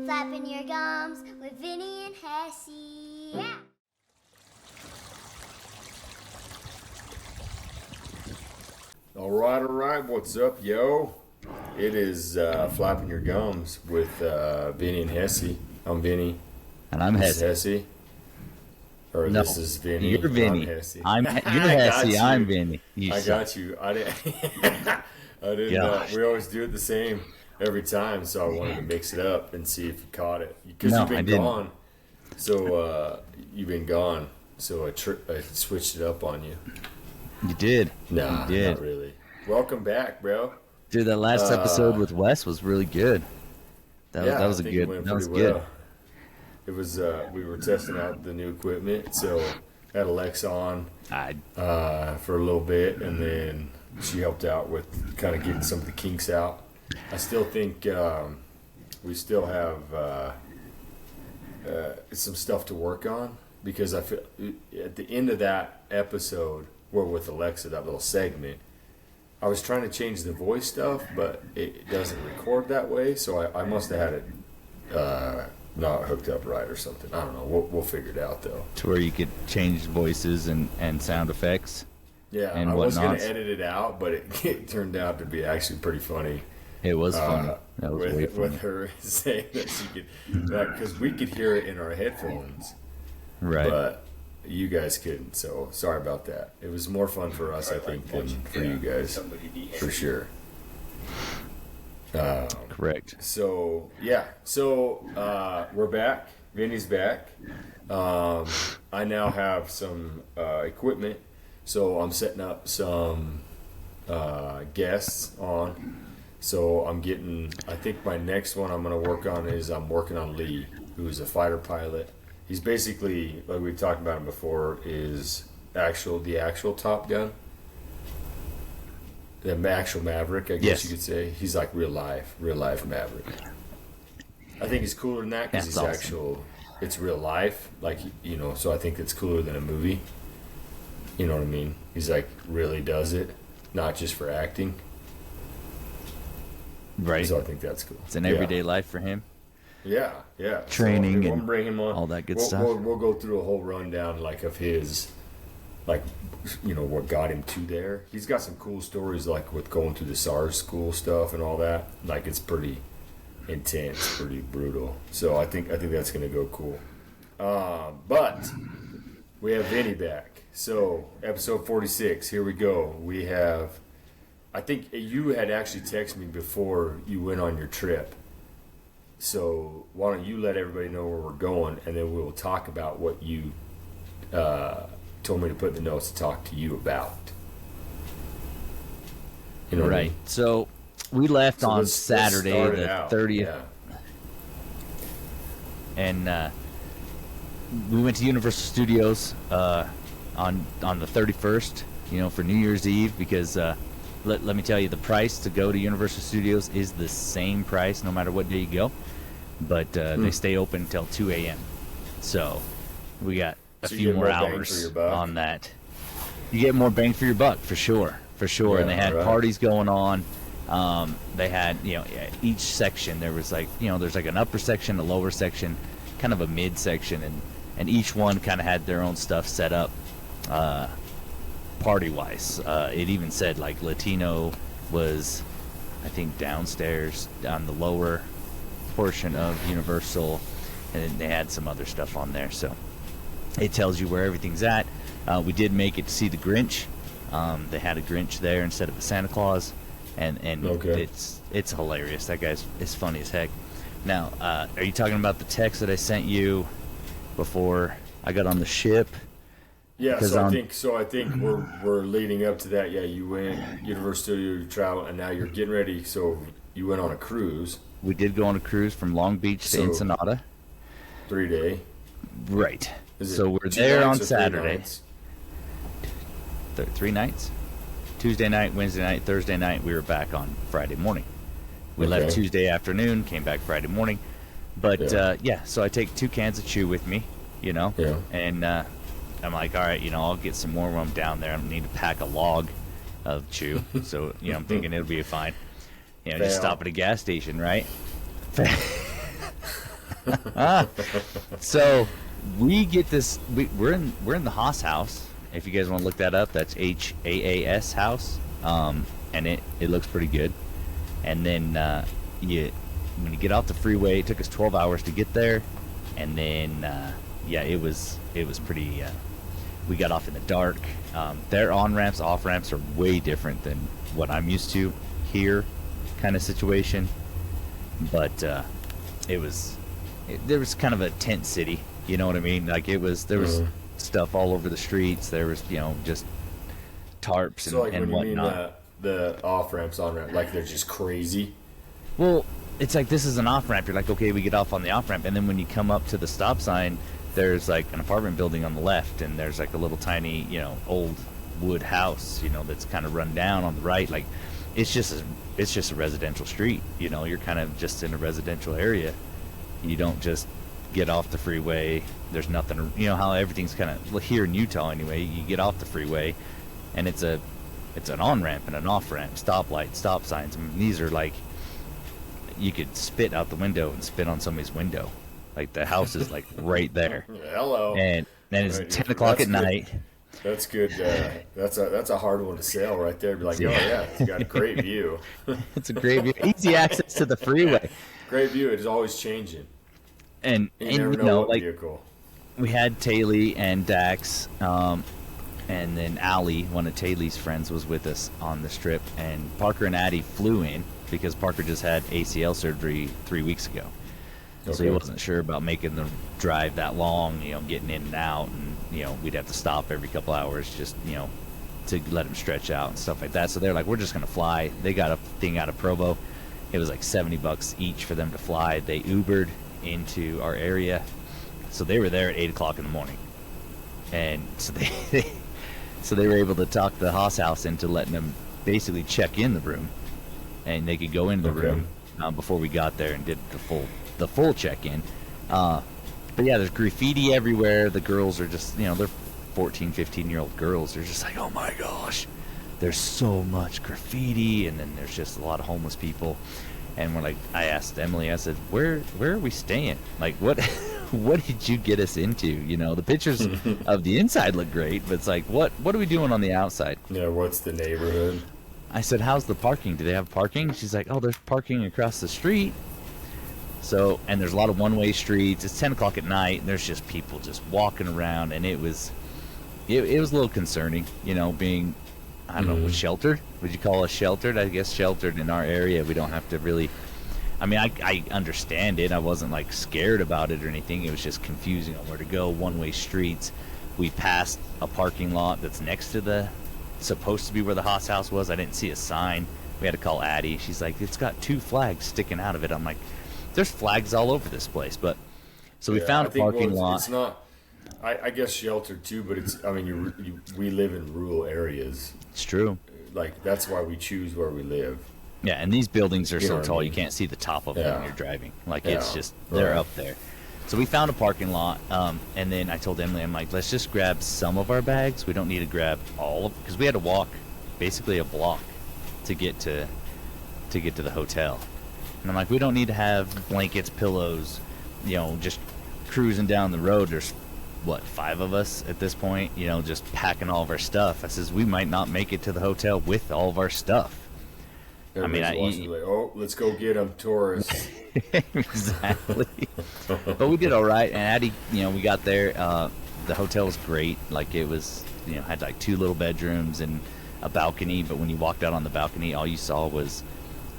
Flapping your gums with Vinny and Hessey. Yeah. All right. What's up, yo? It is Flapping Your Gums with Vinny and Hessey. I'm Vinny. And I'm This is Hessey. Hessey. Or No, this is Vinny. you're Vinny. I'm Hessey. You're I got Hessey. you. I'm Vinny. I got you. I didn't. Gosh. We always do it the same every time, so I wanted to mix it up and see if you caught it. Because No, you've been I didn't. gone. So you've been gone. So I switched it up on you. You did. Nah, you did. not really. Welcome back, bro. Dude, that last episode with Wes was really good. That was I a think good. it went That was pretty good. well. It was we were testing out the new equipment, so had Alex on for a little bit, and then she helped out with kind of getting some of the kinks out. I still think we still have some stuff to work on, because I feel at the end of that episode, or with Alexa, that little segment, I was trying to change the voice stuff, but it doesn't record that way, so I must have had it not hooked up right or something. I don't know. We'll figure it out, though. To where you could change voices and sound effects. Yeah, and I was going whatnot. to edit it out, but it turned out to be actually pretty funny. It was funny. That was way funny. With her saying that she could, because we could hear it in our headphones, Right. but you guys couldn't. So sorry about that. It was more fun for us, I think, than for you guys, for sure. Correct. So yeah, we're back. Vinny's back. I now have some equipment, so I'm setting up some guests on. So I'm getting. I think my next one I'm going to work on is I'm working on Lee, who's a fighter pilot. He's basically, like we talked about him before, is the actual Top Gun. The actual Maverick, I guess Yes. you could say. He's like real life Maverick. I think he's cooler than that because That's he's awesome. actual. It's real life, like, So I think it's cooler than a movie. You know what I mean? He's like really does it, not just for acting. Right. So I think that's cool. It's an everyday life for him. Yeah. Training so we'll and bring him on. all that good We'll- stuff. We'll go through a whole rundown of his, what got him to there. He's got some cool stories, like with going through the SARS school stuff and all that. Like, it's pretty intense, pretty brutal. So I think that's gonna go cool. But we have Vinny back. So episode 46. Here we go. We have. I think you had actually texted me before you went on your trip. So why don't you let everybody know where we're going, and then we'll talk about what you told me to put in the notes to talk to you about. You know what I Right. mean? So we left on Let's Saturday, start it the out. 30th. Yeah. And we went to Universal Studios on the 31st, for New Year's Eve, because let me tell you, the price to go to Universal Studios is the same price no matter what day you go, but they stay open until 2 a.m. So we got a So you few get more more bang for hours your buck? on that. You get more bang for your buck, for sure. Yeah, And they had right. parties going on. They had, each section, there was there's like an upper section, a lower section, kind of a mid section, and each one kind of had their own stuff set up party wise. It even said like Latino was, I think, downstairs on the lower portion of Universal, and then they had some other stuff on there. So it tells you where everything's at. We did make it to see the Grinch. They had a Grinch there instead of a Santa Claus, and Okay. it's hilarious. That guy's is funny as heck. Now, are you talking about the text that I sent you before I got on the ship? Yeah, Because so I think we're leading up to that. Yeah, you went Universal Studio travel, and now you're getting ready. So you went on a cruise, We did go on a cruise from Long Beach to So- Ensenada. 3-day. Right. Is So it we're 2 there on nights or 3 Saturday. nights? 3 nights. Tuesday night, Wednesday night, Thursday night. We were back on Friday morning. We left Okay. Tuesday afternoon, came back Friday morning. But Yeah. so I take 2 cans of chew with me, Yeah. and I'm like, all right, I'll get some more when I'm down there. I need to pack a log of chew, so I'm thinking it'll be fine. Just Fail. stop at a gas station, right? So we get this. We're in the Haas house. If you guys want to look that up, that's HAAS house, and it looks pretty good. And then when you get off the freeway, it took us 12 hours to get there, and then it was pretty. We got off in the dark. Their on ramps, off ramps are way different than what I'm used to here, kind of situation. But there was kind of a tent city. You know what I mean? Like there was stuff all over the streets. There was just tarps So like and when you whatnot. mean the off ramps, on ramp, like they're just crazy. Well, it's like this is an off ramp. You're like, okay, we get off on the off ramp, and then when you come up to the stop sign, there's like an apartment building on the left, and there's like a little tiny, old wood house, that's kind of run down on the right. Like, it's just a residential street. You're kind of just in a residential area. You don't just get off the freeway. There's nothing. How everything's kind of here in Utah anyway. You get off the freeway, and it's an on ramp and an off ramp, stoplight, stop signs. I mean, these are like you could spit out the window and spit on somebody's window. Like the house is like right there. Hello. And then it's 10 o'clock at night. That's good. That's a hard one to sail right there. Be like, oh yeah, it's got a great view. It's a great view. Easy access to the freeway. Great view. It's always changing. And You never know what like vehicle. we had Taylor and Dax, and then Allie, one of Taylor's friends, was with us on the strip. And Parker and Addie flew in because Parker just had ACL surgery 3 weeks ago. So he wasn't sure about making the drive that long, getting in and out, and we'd have to stop every couple hours just to let him stretch out and stuff like that. So they're like, we're just gonna fly. They got a thing out of Provo. It was like $70 each for them to fly. They Ubered into our area, so they were there at 8 o'clock in the morning, and so they were able to talk the Haas house into letting them basically check in the room, and they could go into the room before we got there and did the full check-in. But yeah, there's graffiti everywhere. The girls are just, they're 14, 15-year-old girls. They're just like, oh my gosh, there's so much graffiti. And then there's just a lot of homeless people. And I asked Emily, I said, where are we staying? Like, what did you get us into? The pictures of the inside look great, but it's like, what are we doing on the outside? Yeah, what's the neighborhood? I said, how's the parking? Do they have parking? She's like, oh, there's parking across the street. So, and there's a lot of one-way streets. It's 10 o'clock at night, and there's just people just walking around, and it was a little concerning, being, I don't know, sheltered? Would you call us sheltered? I guess sheltered in our area. We don't have to really, I mean, I understand it. I wasn't, like, scared about it or anything. It was just confusing on where to go, one-way streets. We passed a parking lot that's next to supposed to be where the Haas house was. I didn't see a sign. We had to call Addie. She's like, it's got 2 flags sticking out of it. I'm like, there's flags all over this place, but so we found a parking lot. It's not, I guess sheltered too, but it's. I mean, we live in rural areas. It's true. Like that's why we choose where we live. Yeah, and these buildings are so tall I mean? you can't see the top of them when you're driving. Like it's just they're right up there. So we found a parking lot, and then I told Emily, I'm like, let's just grab some of our bags. We don't need to grab all of, because we had to walk basically a block to get to the hotel. And I'm like, we don't need to have blankets, pillows, just cruising down the road. There's, 5 of us at this point, just packing all of our stuff. I says, we might not make it to the hotel with all of our stuff. Everybody's like, oh, let's go get them, tourists. Exactly. But we did all right. And Addie, we got there. The hotel was great. Like it was, had like 2 little bedrooms and a balcony. But when you walked out on the balcony, all you saw was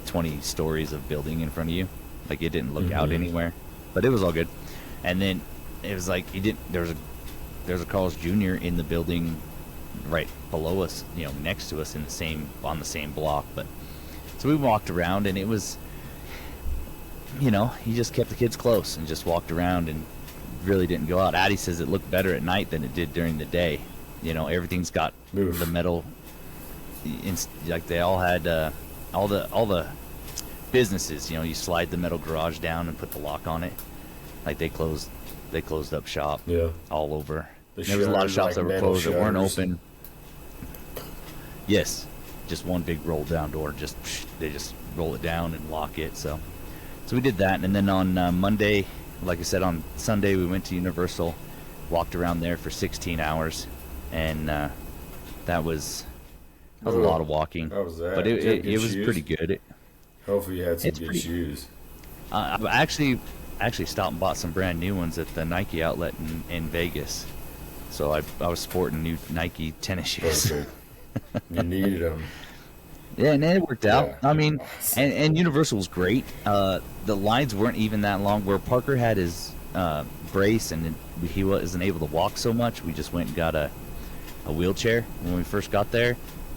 20 stories of building in front of you. Like it didn't look out anywhere, but it was all good. And then it was like there was a Carl's Jr. in the building right below us, next to us on the same block. But so we walked around, and it was, he just kept the kids close and just walked around and really didn't go out. Addie says it looked better at night than it did during the day. Everything's got the metal, like they all had all the businesses, you slide the metal garage down and put the lock on it. Like they closed up shop all over. There was a lot of shops that were closed that weren't open. Yes, just one big roll down door. They just roll it down and lock it. So we did that, and then on Monday like I said, on Sunday we went to Universal, walked around there for 16 hours, and that was a lot of walking. How was that? But it was pretty good. Hopefully you had some good shoes. I actually stopped and bought some brand new ones at the Nike outlet in Vegas. So I was sporting new Nike tennis shoes. Perfect. You needed them. Yeah, and it worked out. Yeah. I mean, and Universal was great. The lines weren't even that long. Where Parker had his brace and he wasn't able to walk so much, we just went and got a wheelchair when we first got there,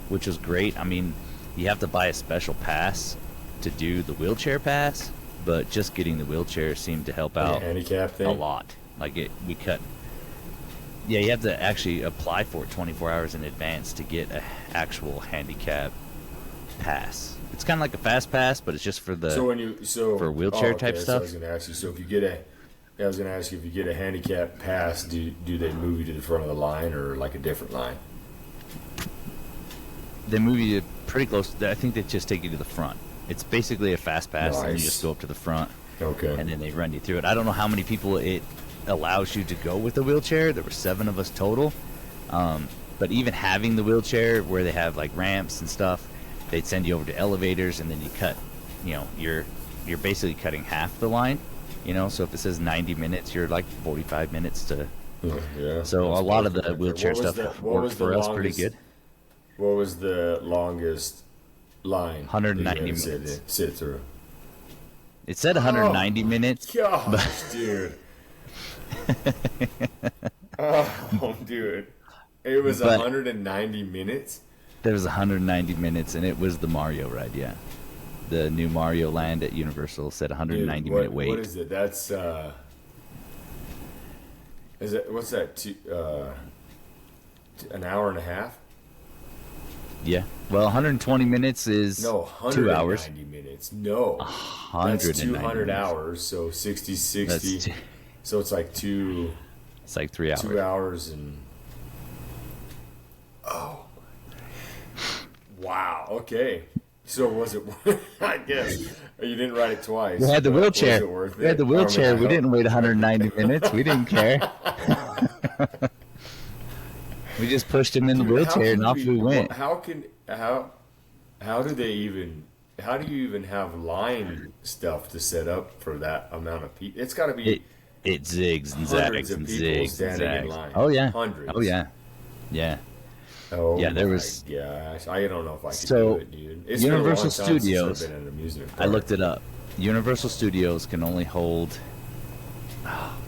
which was great. I mean, you have to buy a special pass to do the wheelchair pass, but just getting the wheelchair seemed to help out handicap thing? a lot. Like we cut. Yeah, you have to actually apply for it 24 hours in advance to get an actual handicap pass. It's kind of like a fast pass, but it's just for the for wheelchair type stuff. So I was going to ask you. So if you get if you get a handicap pass, do they move you to the front of the line or like a different line? They move you pretty close. I think they just take you to the front. It's basically a fast pass, Nice. and you just go up to the front. Okay. And then they run you through it. I don't know how many people it allows you to go with the wheelchair. There were 7 of us total. But even having the wheelchair where they have like ramps and stuff, they'd send you over to elevators, and then you cut, you're basically cutting half the line, so if it says 90 minutes, you're like 45 minutes to. Yeah. So a lot of the wheelchair stuff worked for us pretty good. What was the longest line? 190 that you had to minutes. sit through. It said 190 minutes. Gosh, dude. Oh, dude. It was 190 minutes? There was 190 minutes, and it was the Mario ride, yeah. The new Mario Land at Universal said 190 minute wait. What is it? That's, what's that, an hour and a half? Yeah. Well, 120 minutes is 2 hours. 190 minutes. No. 190 That's 200 minutes. hours, so 60. So it's like It's like 3 hours. 2 hours and... Oh. Wow, okay. So was it... I guess. You didn't ride it twice. We had the wheelchair. Was it worth it? We had the wheelchair. We didn't wait 190 minutes. We didn't care. We just pushed him in the wheelchair and off we went. How do you even have line stuff to set up for that amount of people? It's got to be... It zigs and hundreds zags of and people zigs and standing in zags. line. Oh yeah. Hundreds. Oh yeah. Yeah. Oh yeah, there my was. Gosh, I don't know if I could So, do it, dude. It's Universal been a long time Studios. Since I've been in an amusement I park. looked it up. Universal Studios can only hold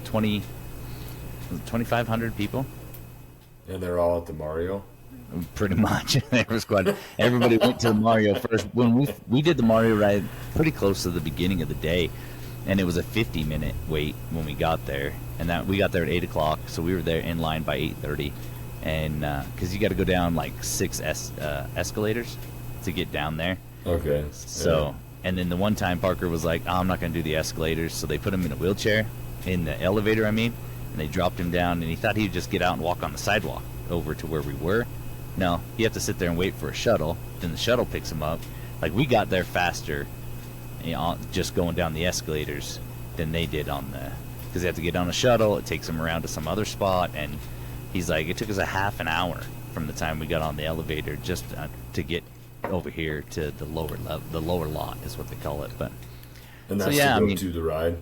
2,500 people. And they're all at the Mario. Pretty much. There was quite. Everybody went to the Mario first. When we did the Mario ride pretty close to the beginning of the day, and it was a 50-minute wait when we got there, and that we got there at 8 o'clock, so we were there in line by 8:30, and because you got to go down like 6 escalators to get down there. Okay. So, and then the one time Parker was like, "Oh, I'm not going to do the escalators," so they put him in a wheelchair, in the elevator, and they dropped him down, and he thought he'd just get out and walk on the sidewalk over to where we were. No, you have to sit there and wait for a shuttle. Then the shuttle picks him up. Like, we got there faster, just going down the escalators than they did because they have to get on a shuttle. It takes them around to some other spot, and he's like, it took us a half an hour from the time we got on the elevator just to get over here to the lower lot is what they call it. But and that's so, yeah, to go to the ride.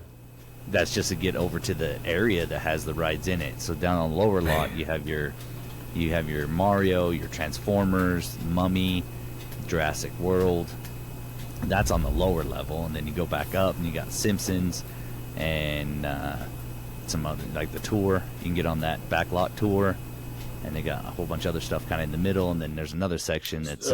That's just to get over to the area that has the rides in it. So down on the lower lot, you have your Mario, your Transformers, Mummy, Jurassic World. That's on the lower level, and then you go back up and you got Simpsons and some other, like the tour. You can get on that back lot tour, and they got a whole bunch of other stuff kind of in the middle, and then there's another section that's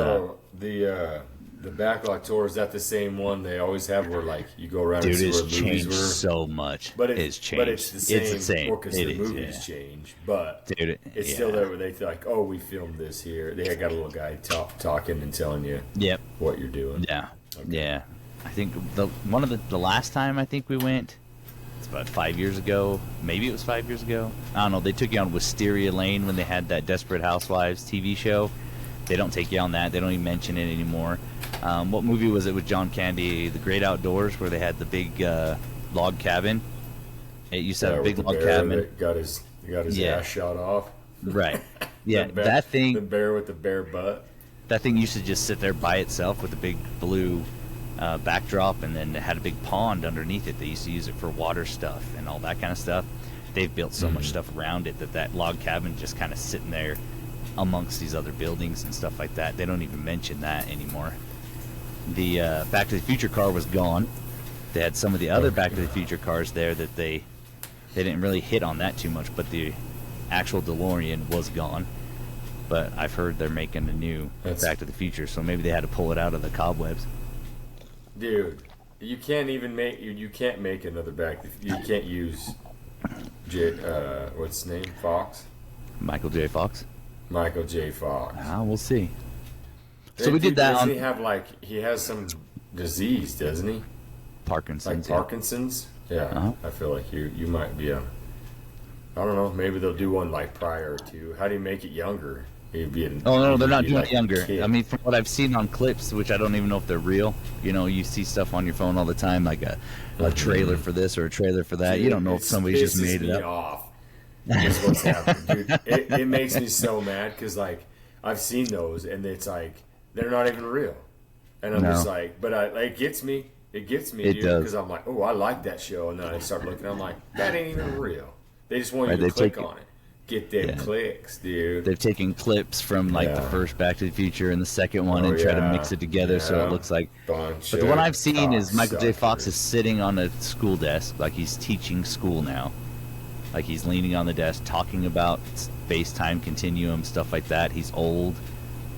the backlot tour, is that the same one they always have where like you go around dude, and see where it's the movies changed were? so much. But it's changed. But it's the same. It's the same. Because the movies change. But dude, it's still there where they like, oh, we filmed this here. They got a little guy talking and telling you what you're doing. Yeah. Okay. Yeah. I think the last time I think we went, it's about 5 years ago. Maybe it was 5 years ago. I don't know. They took you on Wisteria Lane when they had that Desperate Housewives TV show. They don't take you on that. They don't even mention it anymore. What movie was it with John Candy? The Great Outdoors, where they had the big log cabin. It used to have a with big the log bear cabin. that got his Yeah. ass shot off. Right. Yeah, The that thing. The bear with the bare butt. That thing used to just sit there by itself with a big blue backdrop, and then it had a big pond underneath it. They used to use it for water stuff and all that kind of stuff. They've built so much stuff around it that log cabin just kind of sitting there amongst these other buildings and stuff like that. They don't even mention that anymore. The Back to the Future car was gone. They had some of the other Back to the Future cars there that they didn't really hit on that too much, but the actual DeLorean was gone. But I've heard they're making a new Back to the Future, so maybe they had to pull it out of the cobwebs. Dude, you can't even make you can't make another you can't use what's his name? Fox? Michael J. Fox? Michael J. Fox. We'll see. So we did that doesn't on he have he has some disease, doesn't he? Parkinson's. Like Parkinson's? Yeah. Uh-huh. I feel like you might be I don't know, maybe they'll do one like prior to. How do you make it younger? Oh no, they're not doing like it younger. kid. I mean, from what I've seen on clips, which I don't even know if they're real. You know, you see stuff on your phone all the time, like a trailer for this or a trailer for that. Dude, you don't know if somebody just made it up. Off. That's what's happening, dude. It makes me so mad because like I've seen those and it's like they're not even real, and I'm just like, but it gets me. It gets me, dude, because I'm like, oh, I like that show, and then I start looking. I'm like, that ain't even real. They just want you to click on it. Get them clicks, dude. They're taking clips from the first Back to the Future and the second one and try to mix it together so it looks like. But the one I've seen is Michael J. Fox is sitting on a school desk, like he's teaching school now. Like he's leaning on the desk talking about space-time continuum, stuff like that. He's old,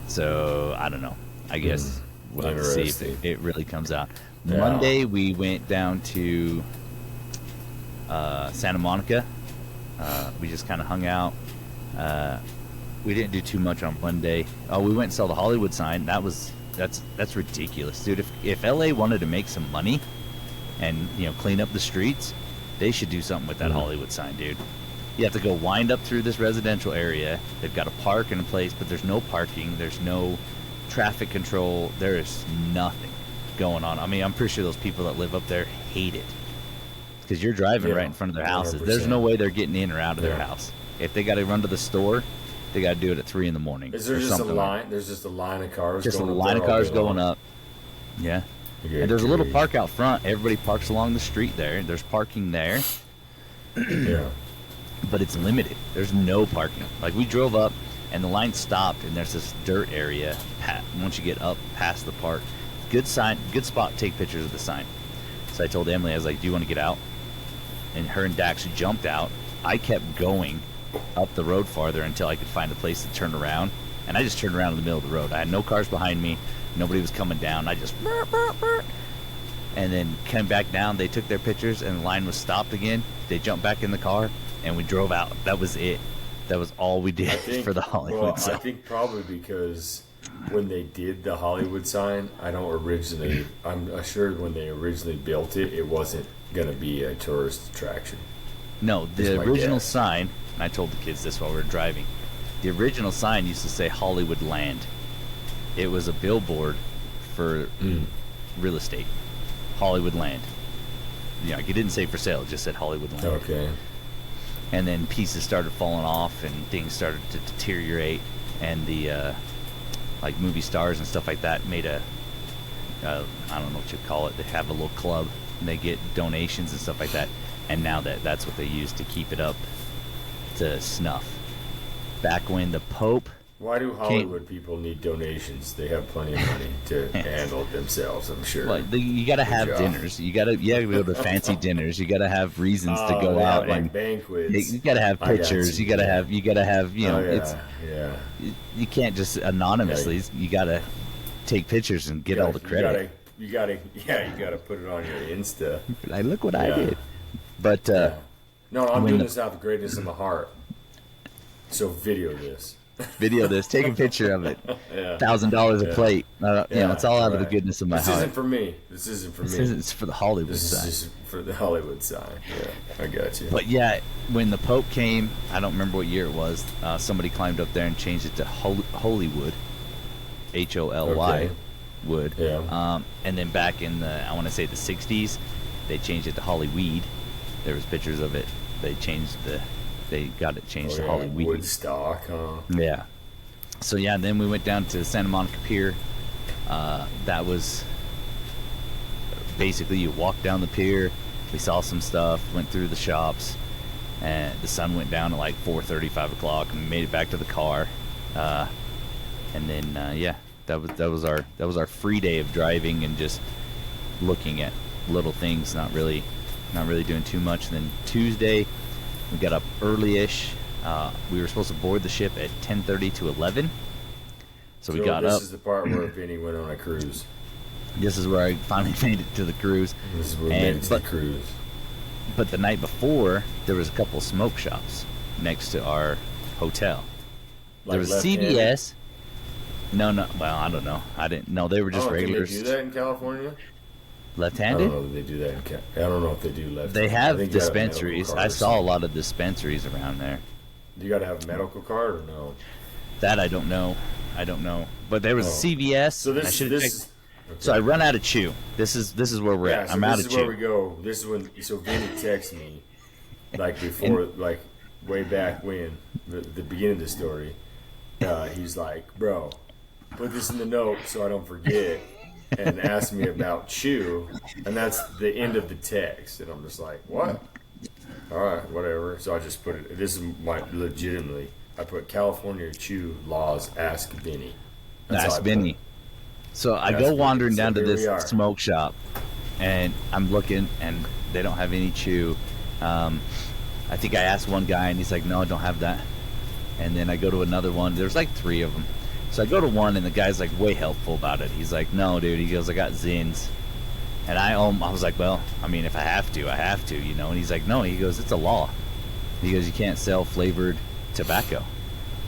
so I don't know. I guess we'll have to see if it really comes out. Yeah. Monday we went down to Santa Monica. We just kind of hung out. We didn't do too much on Monday. Oh, we went and saw the Hollywood sign. That's ridiculous, dude. If LA wanted to make some money and clean up the streets, they should do something with that Hollywood sign, dude. You have to go wind up through this residential area. They've got a park in a place, but there's no parking. There's no traffic control. There is nothing going on. I mean, I'm pretty sure those people that live up there hate it. Because you're driving right in front of their houses. 100%. There's no way they're getting in or out of their house. If they got to run to the store, they got to do it at 3 a.m. Is there just a line? There's just a line of cars. Just a line of cars going up. Yeah. And there's a little park out front. Everybody parks along the street there. There's parking there. Yeah. But it's limited. There's no parking. Like we drove up, and the line stopped, and there's this dirt area. Once you get up past the park, good sign, good spot to take pictures of the sign. So I told Emily, I was like, "Do you want to get out?" And her and Dax jumped out. I kept going up the road farther until I could find a place to turn around. And I just turned around in the middle of the road. I had no cars behind me. Nobody was coming down. I just... And then came back down. They took their pictures, and the line was stopped again. They jumped back in the car, and we drove out. That was it. That was all we did for the Hollywood sign. I think probably because when they did the Hollywood sign, I'm assured when they originally built it, it wasn't going to be a tourist attraction. No, the original sign, and I told the kids this while we were driving, the original sign used to say Hollywood Land. It was a billboard for real estate. Hollywood Land. It didn't say for sale, it just said Hollywood Land. Okay. And then pieces started falling off and things started to deteriorate, and the movie stars and stuff like that made I don't know what you call it, they have a little club and they get donations and stuff like that, and now that's what they use to keep it up to snuff. Back when the Pope... Why do Hollywood people need donations? They have plenty of money to handle it themselves, I'm sure. Well, you got to have dinners. You got to go to fancy dinners. You got to have reasons to go out and banquets. You got to have pictures. You got to have you can't just anonymously. You got to take pictures and get all the credit. You got to put it on your Insta. Like, look what I did. But no, I'm doing this out of the greatness of my heart. So video this. Take a picture of it. $1,000 a plate. It's all out of the goodness of my heart. This isn't for me. This is for the Hollywood sign. This is for the Hollywood sign. Yeah, I got you. But yeah, when the Pope came, I don't remember what year it was. Somebody climbed up there and changed it to Holywood, HOLY, wood. Yeah. And then back in the, I want to say the '60s, they changed it to Hollyweed. There was pictures of it. They got it changed to Hollywood. Woodstock, huh? Yeah. So yeah, then we went down to Santa Monica Pier. That was basically you walk down the pier. We saw some stuff, went through the shops, and the sun went down at like 4:30, 5 o'clock, and we made it back to the car. And then that was our free day of driving and just looking at little things, not really doing too much. And then Tuesday, we got up early-ish. We were supposed to board the ship at 10:30 to 11. So we got up. This is the part where Vinny went on a cruise. This is where I finally made it to the cruise. This is where we made it to the cruise. But the night before, there was a couple smoke shops next to our hotel. Like there was CVS. No. Well, I don't know. I didn't know. They were just regular. Can they do that in California? Left-handed? I don't know if they do that I don't know if they do left-handed. They have dispensaries. I saw a lot of dispensaries around there. You got to have a medical card or no? That I don't know. But there was a CVS. So this, I should have checked. Okay. So I run out of chew. This is where we're at. So I'm out of chew. This is where we go. This is when Vinny texts me, like before, like way back when the beginning of the story. He's like, bro, put this in the note so I don't forget, and ask me about chew, and that's the end of the text, and I'm just like, what? All right, whatever. So I just put it. This is legitimately. I put California chew laws. Ask Vinny. Ask Vinny. So I go wandering down to this smoke shop, and I'm looking, and they don't have any chew. I think I asked one guy, and he's like, no, I don't have that. And then I go to another one. There's like 3 of them. So I go to one, and the guy's like way helpful about it. He's like, no, dude. He goes, I got Zins. And I was like, well, I mean, if I have to, I have to, you know. And he's like, no. He goes, it's a law. He goes, you can't sell flavored tobacco.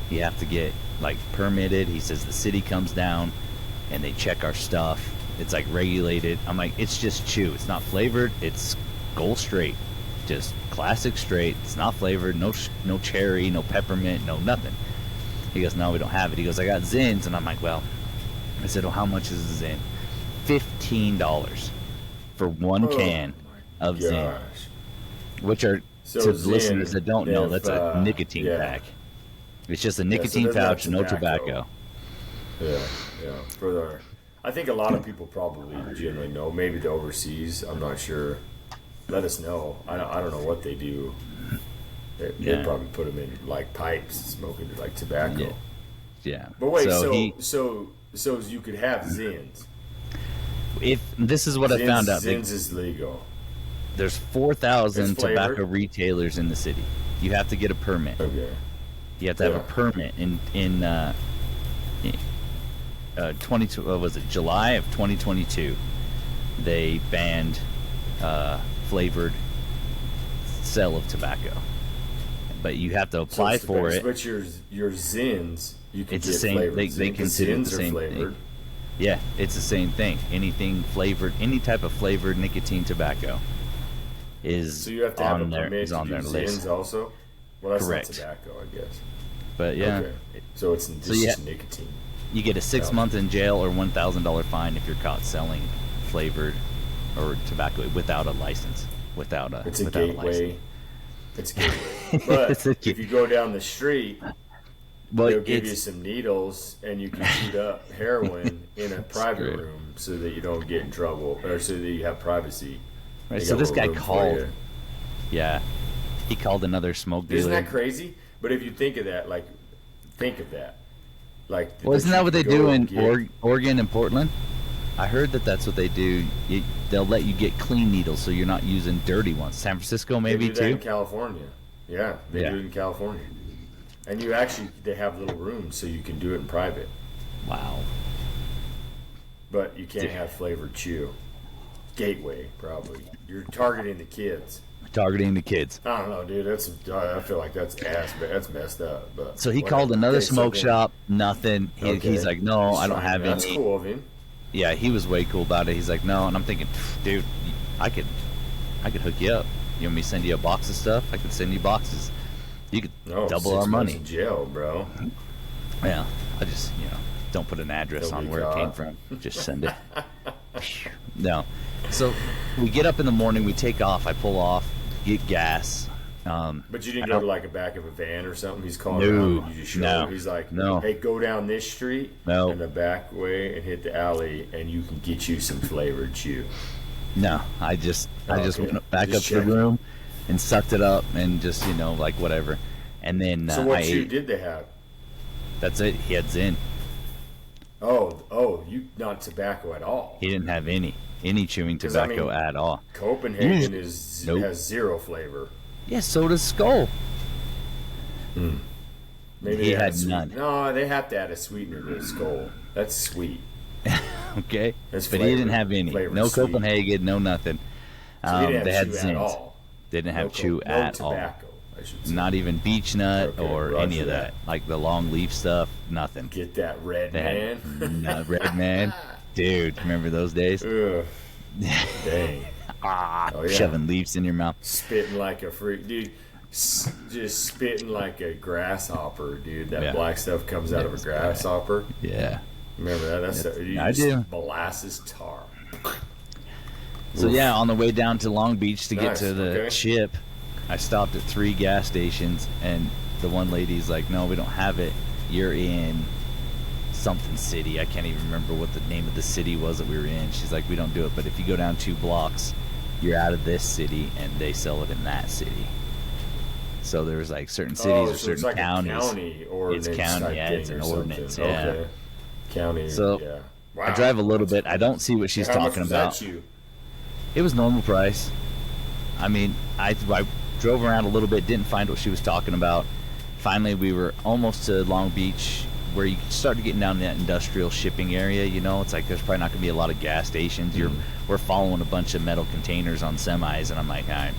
You have to get like permitted. He says the city comes down and they check our stuff. It's like regulated. I'm like, it's just chew. It's not flavored. It's Gold Straight, just classic straight. It's not flavored. No cherry, no peppermint, no nothing. He goes, no, we don't have it. He goes, I got Zins. And I'm like, well, I said, well, how much is a Zin? $15 for one can of Zin, which are, to the listeners that don't know, that's a nicotine pack. It's just a nicotine pouch, no tobacco. Yeah. I think a lot of people probably generally know. Maybe the overseas, I'm not sure. Let us know. I don't know what they do. They probably put them in like pipes, smoking like tobacco. Yeah. But wait, so you could have Zins. If this is what I found out, Zins is legal. There's 4,000 tobacco retailers in the city. You have to get a permit. Okay. You have to have a permit in 22. July of 2022? They banned flavored sale of tobacco, but you have to apply for it. But your Zins, you can it's get the same. flavored. They consider it the same thing. Yeah, it's the same thing. Anything flavored, any type of flavored nicotine tobacco is so you have to have on a there. permit Is on to their do list. Zins also. Well, that's Correct. not tobacco, I guess. But yeah, okay. So it's just nicotine. You get a 6 month in jail or $1,000 fine if you're caught selling flavored or tobacco without a license. It's a gateway. It's a gateway. But if you go down the street, they'll give you some needles, and you can shoot up heroin in a private room so that you don't get in trouble, or so that you have privacy. Right. So this guy called. Yeah, he called another smoke dealer. Isn't that crazy? But if you think of that, like, well, isn't that what they do in Oregon and Portland? I heard that's what they do. They'll let you get clean needles, so you're not using dirty ones. San Francisco, maybe they do that too. in California, they do it in California, and they have little rooms so you can do it in private. Wow. But you can't have flavored chew. Gateway, probably. You're targeting the kids. I don't know, dude. I feel like that's messed up. But so he called another smoke shop. Nothing. He's like, no, I don't have any. That's cool of him. Yeah, he was way cool about it. He's like, no, and I'm thinking, dude, I could hook you up. You want me to send you a box of stuff? I could send you boxes. You could double our money. 6 months in jail, bro. Yeah, I just don't put an address on where it came from. Just send it. No. So we get up in the morning. We take off. I pull off. get gas. But you didn't go to like a back of a van or something. He's calling No, around and you just show no, him. He's like, no. hey, go down this street No. in the back way and hit the alley, and you can get you some flavored chew. No, I just Okay. went back Just up to the checking. room and sucked it up and just like whatever. And then So what I chew ate. did they have? That's it. He had Zin. Oh, you not tobacco at all. He didn't have any chewing 'Cause, I tobacco mean, at all. Copenhagen Nope. has zero flavor. Yeah, so does Skull. Maybe He they had sweet- none. No, they have to add a sweetener to the skull. That's sweet. Okay, That's but he didn't flavored- have any. flavored No sweet. Copenhagen, no nothing. So he didn't They have had chew at Zins. all. They didn't have No chew no at all. tobacco, I should say. Not even beech nut Okay, or roger any of that. that. Like the long leaf stuff, nothing. Get that red They man. had no, Red Man. Dude, remember those days? Ugh. Dang. Oh, yeah. Shoving leaves in your mouth. Spitting like a freak, dude. Just spitting like a grasshopper, dude. That Yeah. black stuff comes out of a It's grasshopper. Yeah. Remember that? That's I do. molasses tar. So yeah, on the way down to Long Beach to get Nice, to the okay. ship, I stopped at 3 gas stations, and the one lady's like, "No, we don't have it. You're in something city. I can't even remember what the name of the city was that we were in." She's like, "We don't do it, but if you go down 2 blocks, you're out of this city, and they sell it in that city." So there was like certain cities or so certain it's like counties. a county ordinance It's county, type yeah, thing it's an or something. ordinance, yeah. Okay. County, So, yeah. I Wow. drive a little bit. I don't see what she's How much talking was about. that chew? It was normal price. I mean, I drove around a little bit, didn't find what she was talking about. Finally, we were almost to Long Beach, where you started getting down in that industrial shipping area. It's like there's probably not going to be a lot of gas stations. We're following a bunch of metal containers on semis, and I'm like, all right.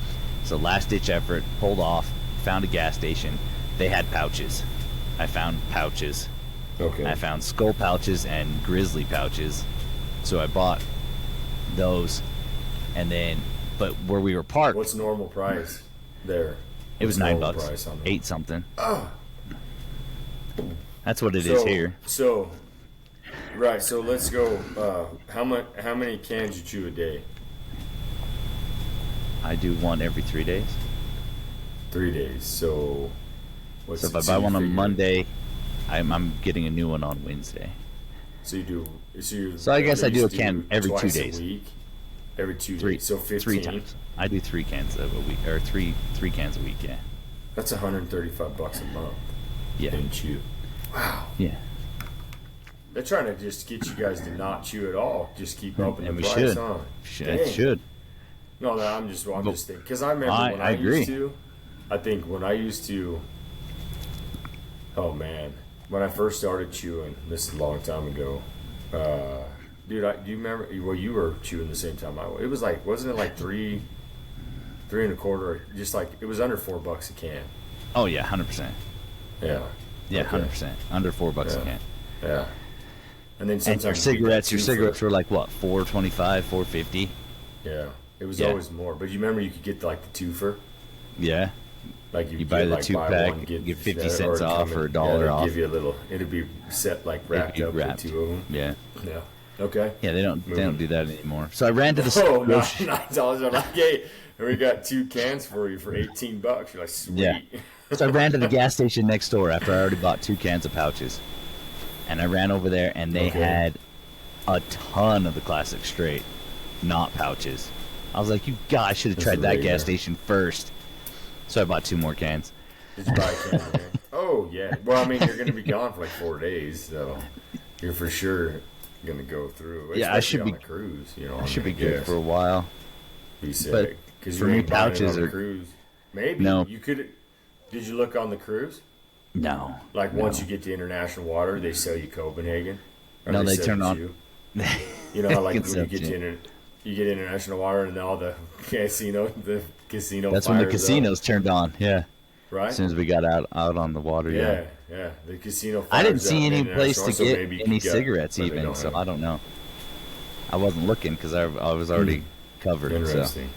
So last ditch effort, pulled off, found a gas station. They had pouches. I found pouches. Okay. I found skull pouches and grizzly pouches, so I bought those. And then, but where we were parked, What's normal price there? it was What's $9, normal price on them? 8 something. Oh. That's what it is here. So, right. So let's go. How many cans you chew a day? I do one every 3 days. 3 days. So, what's So if I the buy two one on figure? Monday, I'm getting a new one on Wednesday. So you do. So I guess I at do a least can every 2 twice days. A week. Every 2 Three, days. So 15. 3 times. I do 3 cans a week, or three cans a week. Yeah. That's $135 a month. Yeah. In chew. Wow. Yeah. They're trying to just get you guys to not chew at all. Just keep upping And the we price should. on. It Dang. should. No, I'm just thinking because I remember when I agree. used to. I think when I used to. Oh man, when I first started chewing, this is a long time ago. Dude, do you remember? Well, you were chewing the same time I was. It was like, wasn't it like three and a quarter? Just like it was under $4 a can. Oh yeah, 100%. Yeah. Yeah, Okay. 100%. Under $4 Yeah. a can. Yeah. And then And sometimes your you get that cigarettes, twofer. were like what, $4.25, $4.50? Yeah, it was Yeah. always more. But you remember you could get like the twofer. Yeah. Like You buy the like, 2-pack, one, get 50 or cents it'd off come or in- $1 yeah, they'd off. Give you a little. It'd be set like wrapped be up wrapped. with 2 of them. Yeah. Yeah. Okay. Yeah, they don't Moving. do that anymore. So I ran to the Oh, no, grocery- $9. I'm like, hey, we got 2 cans for you for $18. You're like, sweet. Yeah. So I ran to the gas station next door after I already bought 2 cans of pouches. And I ran over there, and they Okay. had a ton of the classic straight, not pouches. I was like, you guys should have That's tried that illegal. gas station first. So I bought 2 more cans. Did you buy a can there? Oh, yeah. Well, I mean, you're going to be gone for like 4 days, so you're for sure going to go through. Yeah, I especially should on be- the cruise. You know, I should be good for a while. Be sick. but Because for you me, ain't buying it pouches on the are- cruise. Maybe. No. You could. Did you look on the cruise? No. Like no. once you get to international water, they sell you Copenhagen. Or No, they sell turn you on- chew? You know how like when you Consumption. get to you get international water and all the casino That's when the fires up, casinos turned on. Yeah. right? As soon as we got out on the water. Yeah. Yeah. The casino. I didn't fires see up any in place to international, so get maybe you any could get- cigarettes but they even, don't so have- I don't know. I wasn't looking because I was already covered. So. Interesting.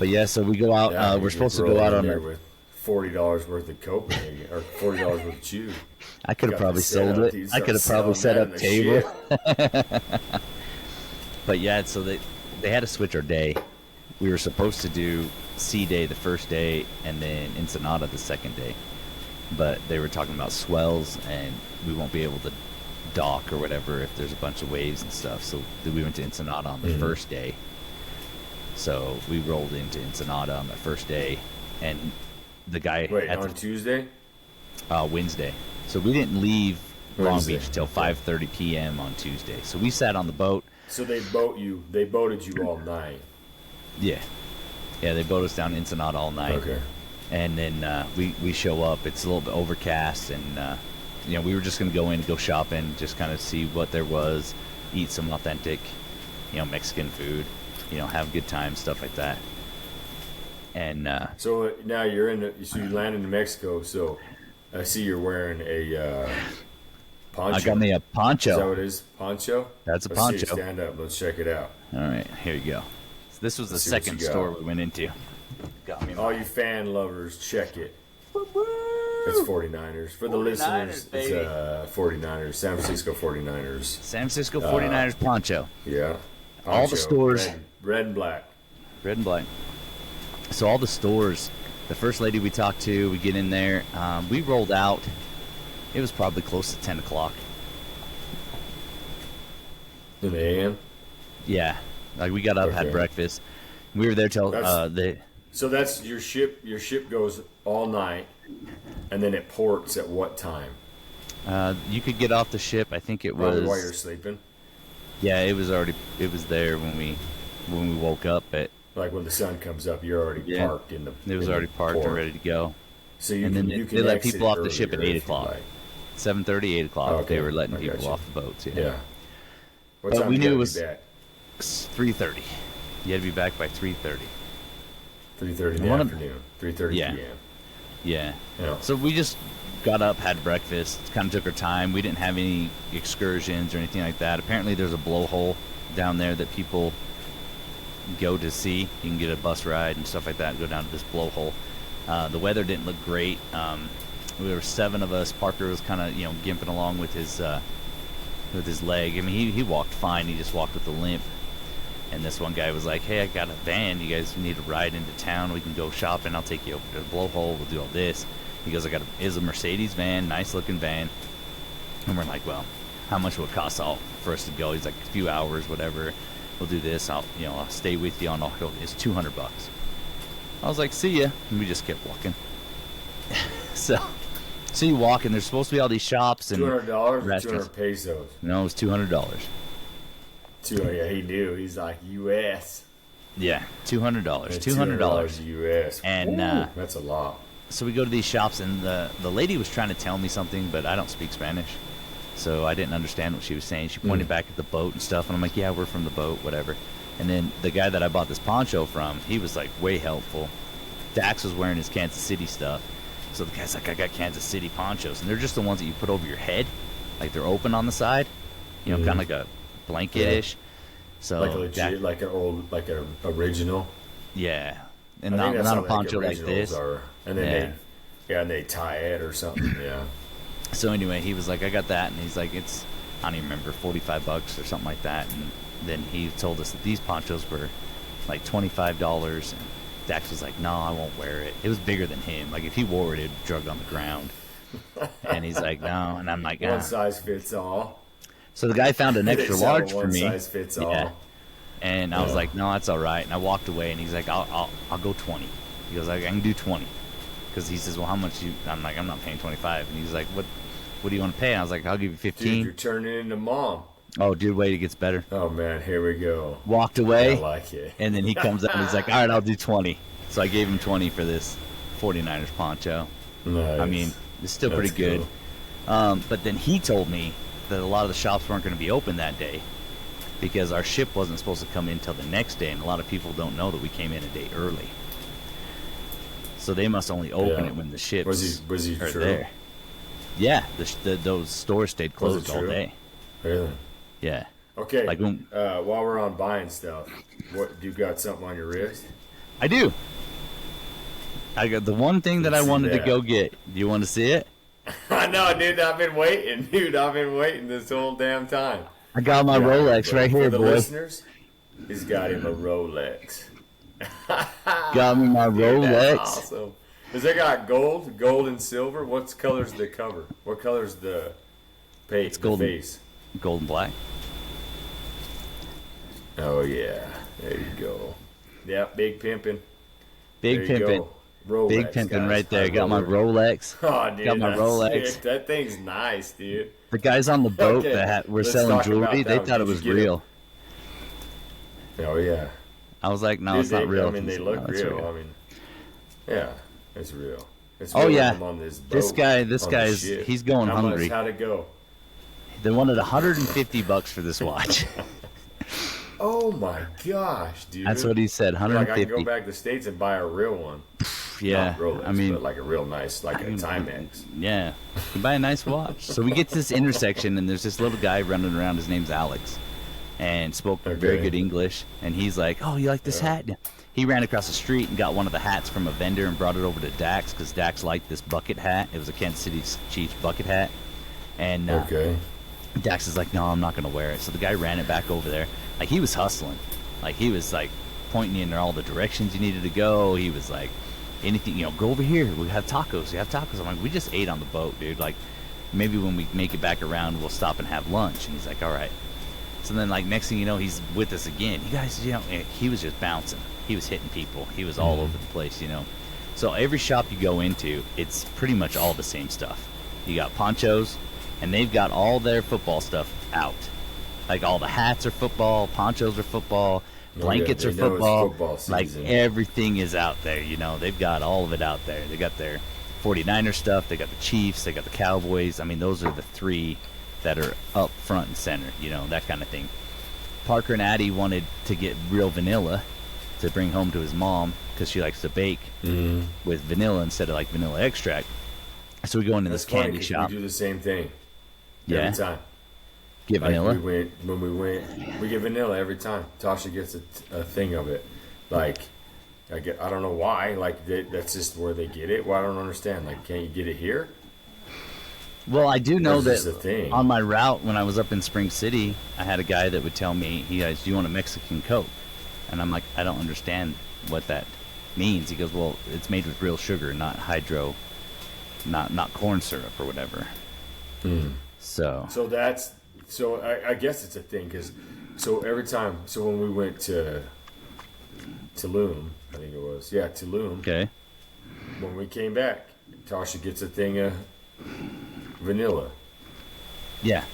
But yeah, so we go out. Yeah, We're you supposed to roll go out in on there the. with $40 worth of Copenhagen or $40 worth of chew. I could got have probably the setup, sold it. dude. I could have Start probably set selling up that and table. But yeah, so they had to switch our day. we were supposed to do Sea Day the first day and then Ensenada the second day. But they were talking about swells, and we won't be able to dock or whatever if there's a bunch of waves and stuff. So we went to Ensenada on the first day. So we rolled into Ensenada on the first day, and the guy on Tuesday? Wednesday. So we didn't leave Long Wednesday. Beach till 5:30 p.m. on Tuesday. So we sat on the boat. So they boated you all night. Yeah, they boated us down to Ensenada all night. Okay. And then we show up. It's a little bit overcast, and we were just gonna go in and go shopping, just kind of see what there was, eat some authentic, Mexican food, have a good time, stuff like that. And so now you landed in Mexico. So I see you're wearing a poncho. I got me a poncho. Is that what it is? Poncho? That's a Let's poncho. See, stand up. Let's check it out. All right, here you go. So this was the Let's see what second you got. store we went into. Got me. All you fan lovers, check it. It's 49ers. For the 49ers, listeners, baby. it's 49ers. San Francisco 49ers. San Francisco 49ers poncho. Yeah. All the Poncho. stores. Red and black. Red and black. So all the stores, the first lady we talked to, we get in there. We rolled out. It was probably close to 10 o'clock. In the AM? Yeah. Like we got up, had Okay. breakfast. We were there till So that's your ship. Your ship goes all night, and then it ports at what time? you could get off the ship. I think it Probably was. while you're sleeping. Yeah, it was there when we woke up. Like when the sun comes up, you're already parked in the. It was in already the parked port. and ready to go. So you And can, then you they can let exit people off the ship at earlier 8 if you o'clock. like. 7:30, 8 o'clock. Okay, They were letting I people gotcha. off the boats. Yeah. What But time we you knew gotta it be was back? 3:30. You had to be back by 3:30. 3:30 in the afternoon. 3:30 Yeah. p.m. Yeah. Yeah. So we just got up, had breakfast, kind of took our time. We didn't have any excursions or anything like that. Apparently there's a blowhole down there that people go to see. You can get a bus ride and stuff like that and go down to this blowhole. The weather didn't look great. There were 7 of us. Parker was kind of, gimping along with his leg. I mean, he walked fine. He just walked with a limp. And this one guy was like, "Hey, I got a van. You guys need a ride into town. We can go shopping. I'll take you over to the blowhole. We'll do all this." He goes, "It's a Mercedes van, nice looking van." And we're like, "Well, how much will it cost for us to go?" He's like, "A few hours, whatever. We'll do this. I'll stay with you on all. It's $200." I was like, "See ya," and we just kept walking. so you walk, and there's supposed to be all these shops and $200 or restaurants. 200 pesos. No, it was $200. Yeah, he knew. He's like U.S. Yeah, $200. $200 U.S. And Woo, that's a lot. so we go to these shops, and the lady was trying to tell me something, but I don't speak Spanish, so I didn't understand what she was saying. She pointed back at the boat and stuff, and I'm like, "Yeah, we're from the boat, whatever." And then the guy that I bought this poncho from, he was like way helpful. Dax was wearing his Kansas City stuff, so the guy's like, "I got Kansas City ponchos," and they're just the ones that you put over your head, like they're open on the side, kind of like a blanket-ish. So Like a legit, like an original. yeah, and I think that's not how a poncho like originals this. are. And then and they tie it or something. Yeah. So anyway, he was like, "I got that," and he's like, I don't even remember, $45 or something like that. And then he told us that these ponchos were like $25, and Dax was like, "No, I won't wear it." It was bigger than him. Like if he wore it, it'd drug on the ground. And he's like, "No," and I'm like, One size fits all. So the guy found an They extra sell large for one me. size fits all. And I was Yeah. like, "No, that's all right." And I walked away, and he's like, "I'll go 20." He goes, "I can do 20." Because he says, "Well, how much you?" I'm like, "I'm not paying 25." And he's like, "What do you want to pay?" And I was like, "I'll give you 15." Dude, you're turning into mom. Oh, dude, wait, it gets better. Oh man, here we go. Walked away. I like it. And then he comes up and he's like, "All right, I'll do 20." So I gave him 20 for this 49ers poncho. Nice. I mean, it's still That's pretty good. cool. But then he told me that a lot of the shops weren't going to be open that day because our ship wasn't supposed to come in till the next day, and a lot of people don't know that we came in a day early. So they must only open Yeah. it when the ships Was he are true? there. Yeah, those stores stayed closed all true? day. Really? Yeah. Okay. Like when- while we're on buying stuff, what do you got something on your wrist? I do. I got the one thing that I Let's see wanted to that. go get. Do you want to see it? I know, dude. I've been waiting, dude. I've been waiting this whole damn time. I got my Yeah, Rolex but right for here, the boy. listeners, he's got him a Rolex. Got me my Dude, Rolex. that's awesome. Has it got gold and silver? What color's the cover? What color's the page? It's golden. Face? Gold and black. Oh yeah, there you go. Yeah, big pimping. Big There you pimping. go. Rolex, Big pimping guys. right there. I Got my love it. Rolex. Oh, dude, Got my that's Rolex. sick. That thing's nice, dude. The guys on the boat Okay, that were let's selling talk jewelry, about they that. thought it Did you was get real. Oh yeah. I was like, no, Dude, it's not real. I mean, they He said, look "No, it's real. I mean, yeah, it's real. It's Oh real yeah, when I'm on this this boat, guy, on this ship. he's going How hungry. Much, how'd it go? They wanted $150 for this watch. Oh my gosh, dude. That's what he said, Like I can 150. go back to the States and buy a real one. Yeah, Not Rolex, I mean, but like a real nice, like a Timex. yeah, you can buy a nice watch. So we get to this intersection, and there's this little guy running around. His name's Alex, and spoke very Okay. good English. And he's like, "Oh, you like this hat?" He ran across the street and got one of the hats from a vendor and brought it over to Dax because Dax liked this bucket hat. It was a Kansas City Chiefs bucket hat, and Okay. Dax is like, "No, I'm not gonna wear it." So the guy ran it back over there. Like he was hustling, like he was like pointing you in all the directions you needed to go. He was like, anything, go over here. We have tacos. We have tacos. I'm like, we just ate on the boat, dude. Like, maybe when we make it back around, we'll stop and have lunch. And he's like, all right. So then, like, next thing you know, he's with us again. You guys, he was just bouncing. He was hitting people. He was all over the place, So every shop you go into, it's pretty much all the same stuff. You got ponchos, and they've got all their football stuff out. Like, all the hats are football, ponchos are football, blankets they are know it's football. football Like, season. everything is out there, They've got all of it out there. They got their 49er stuff. They got the Chiefs. They got the Cowboys. I mean, those are the three that are up front and center, that kind of thing. Parker and Addie wanted to get real vanilla to bring home to his mom because she likes to bake with vanilla instead of, like, vanilla extract. So we go into That's this funny candy 'cause shop. We do the same thing. Yeah. Every time. Get Like vanilla. when we went, we get vanilla every time. Tasha gets a thing of it. Like, I don't know why. Like, that's just where they get it. Well, I don't understand. Like, can't you get it here? Well, I do know Or is this a that thing? on my route when I was up in Spring City, I had a guy that would tell me, he goes, "Do you want a Mexican Coke?" And I'm like, I don't understand what that means. He goes, "Well, it's made with real sugar, not hydro, not corn syrup or whatever." So So I guess it's a thing because every time when we went to Tulum, I think it was Tulum. okay, When we came back, Tasha gets a thing of vanilla. yeah.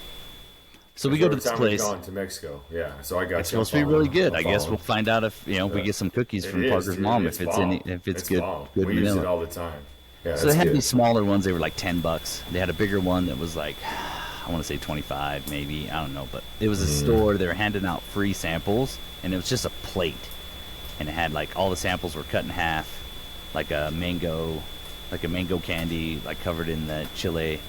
So we go to Every this time we've place. gone to Mexico. Yeah, so I got. It's supposed to be really good. I guess we'll find out if we get some cookies from Parker's mom if it's bomb. if it's good bomb. good We use vanilla. it all the time. Yeah, So they had these smaller ones. They were like $10. They had a bigger one that was like, I want to say 25, maybe. I don't know, but it was a store. They were handing out free samples, and it was just a plate, and it had like all the samples were cut in half, like a mango candy, like covered in the chile,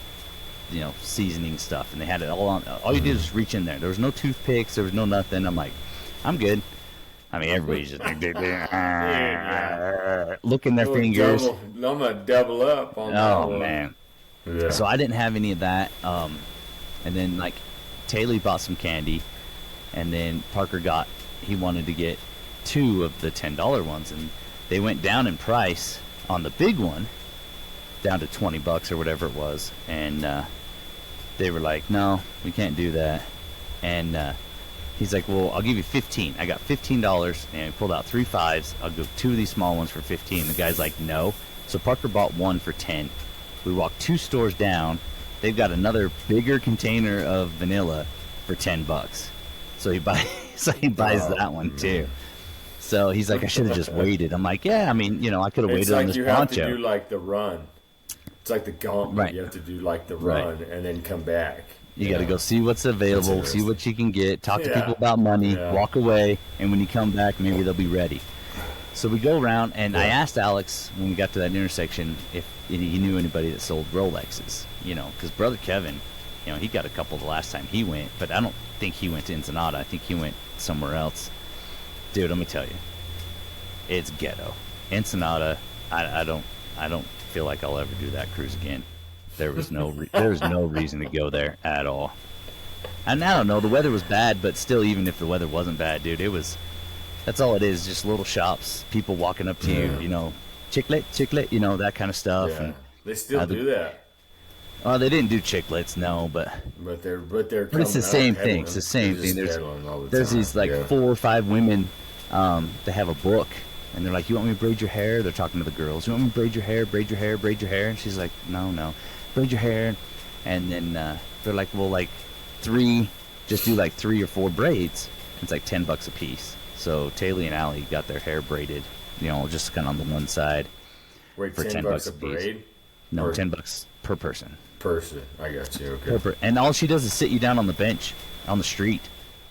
seasoning stuff, and they had it all on. All you did was reach in there. There was no toothpicks. There was no nothing. I'm like, I'm good. I mean, everybody's just like, licking their fingers. I'm gonna double up on that Oh one. man. Yeah. So I didn't have any of that. And then like Taylor bought some candy, and then Parker he wanted to get 2 of the $10 ones, and they went down in price on the big one, down to $20 or whatever it was, and they were like, no, we can't do that. And he's like, well, I'll give you 15. I got $15, and he pulled out 3 5s. I'll go 2 of these small ones for 15. The guy's like, no. So Parker bought 1 for 10. We walked 2 stores down. They've got another bigger container of vanilla for $10. So he buys that one too. So he's like, I should have just waited. I'm like, yeah, I mean, I could have It's waited on like this you have poncho. to do like the run. It's like the gauntlet. Right. You have to do like the Right. run and then come back. You got to go see what's available, That's see what you can get, talk to Yeah. people about money, Yeah. walk away, and when you come back, maybe they'll be ready. So we go around, and I asked Alex when we got to that intersection if he knew anybody that sold Rolexes, because Brother Kevin, he got a couple the last time he went, but I don't think he went to Ensenada. I think he went somewhere else. Dude, let me tell you, it's ghetto. Ensenada, I don't feel like I'll ever do that cruise again. There was no reason to go there at all. And I don't know, the weather was bad, but still, even if the weather wasn't bad, dude, it was That's all it is, just little shops, people walking up to you, you know, chiclet, you know, that kind of stuff. Yeah. And They still do that. they didn't do chiclets, no, but But it's the same thing. It's the same thing. There's these like 4 or 5 women that have a book, and they're like, "You want me to braid your hair?" They're talking to the girls. "You want me to braid your hair? Braid your hair? Braid your hair?" And she's like, "No, braid your hair." And then they're like, "Well, like 3, just do like 3 or 4 braids." It's like $10 a piece. So Taylor and Allie got their hair braided, you know, just kind of on the one side. Wait, for $10 a piece. braid? No, Or $10 per person. I got you. Okay. And all she does is sit you down on the bench on the street.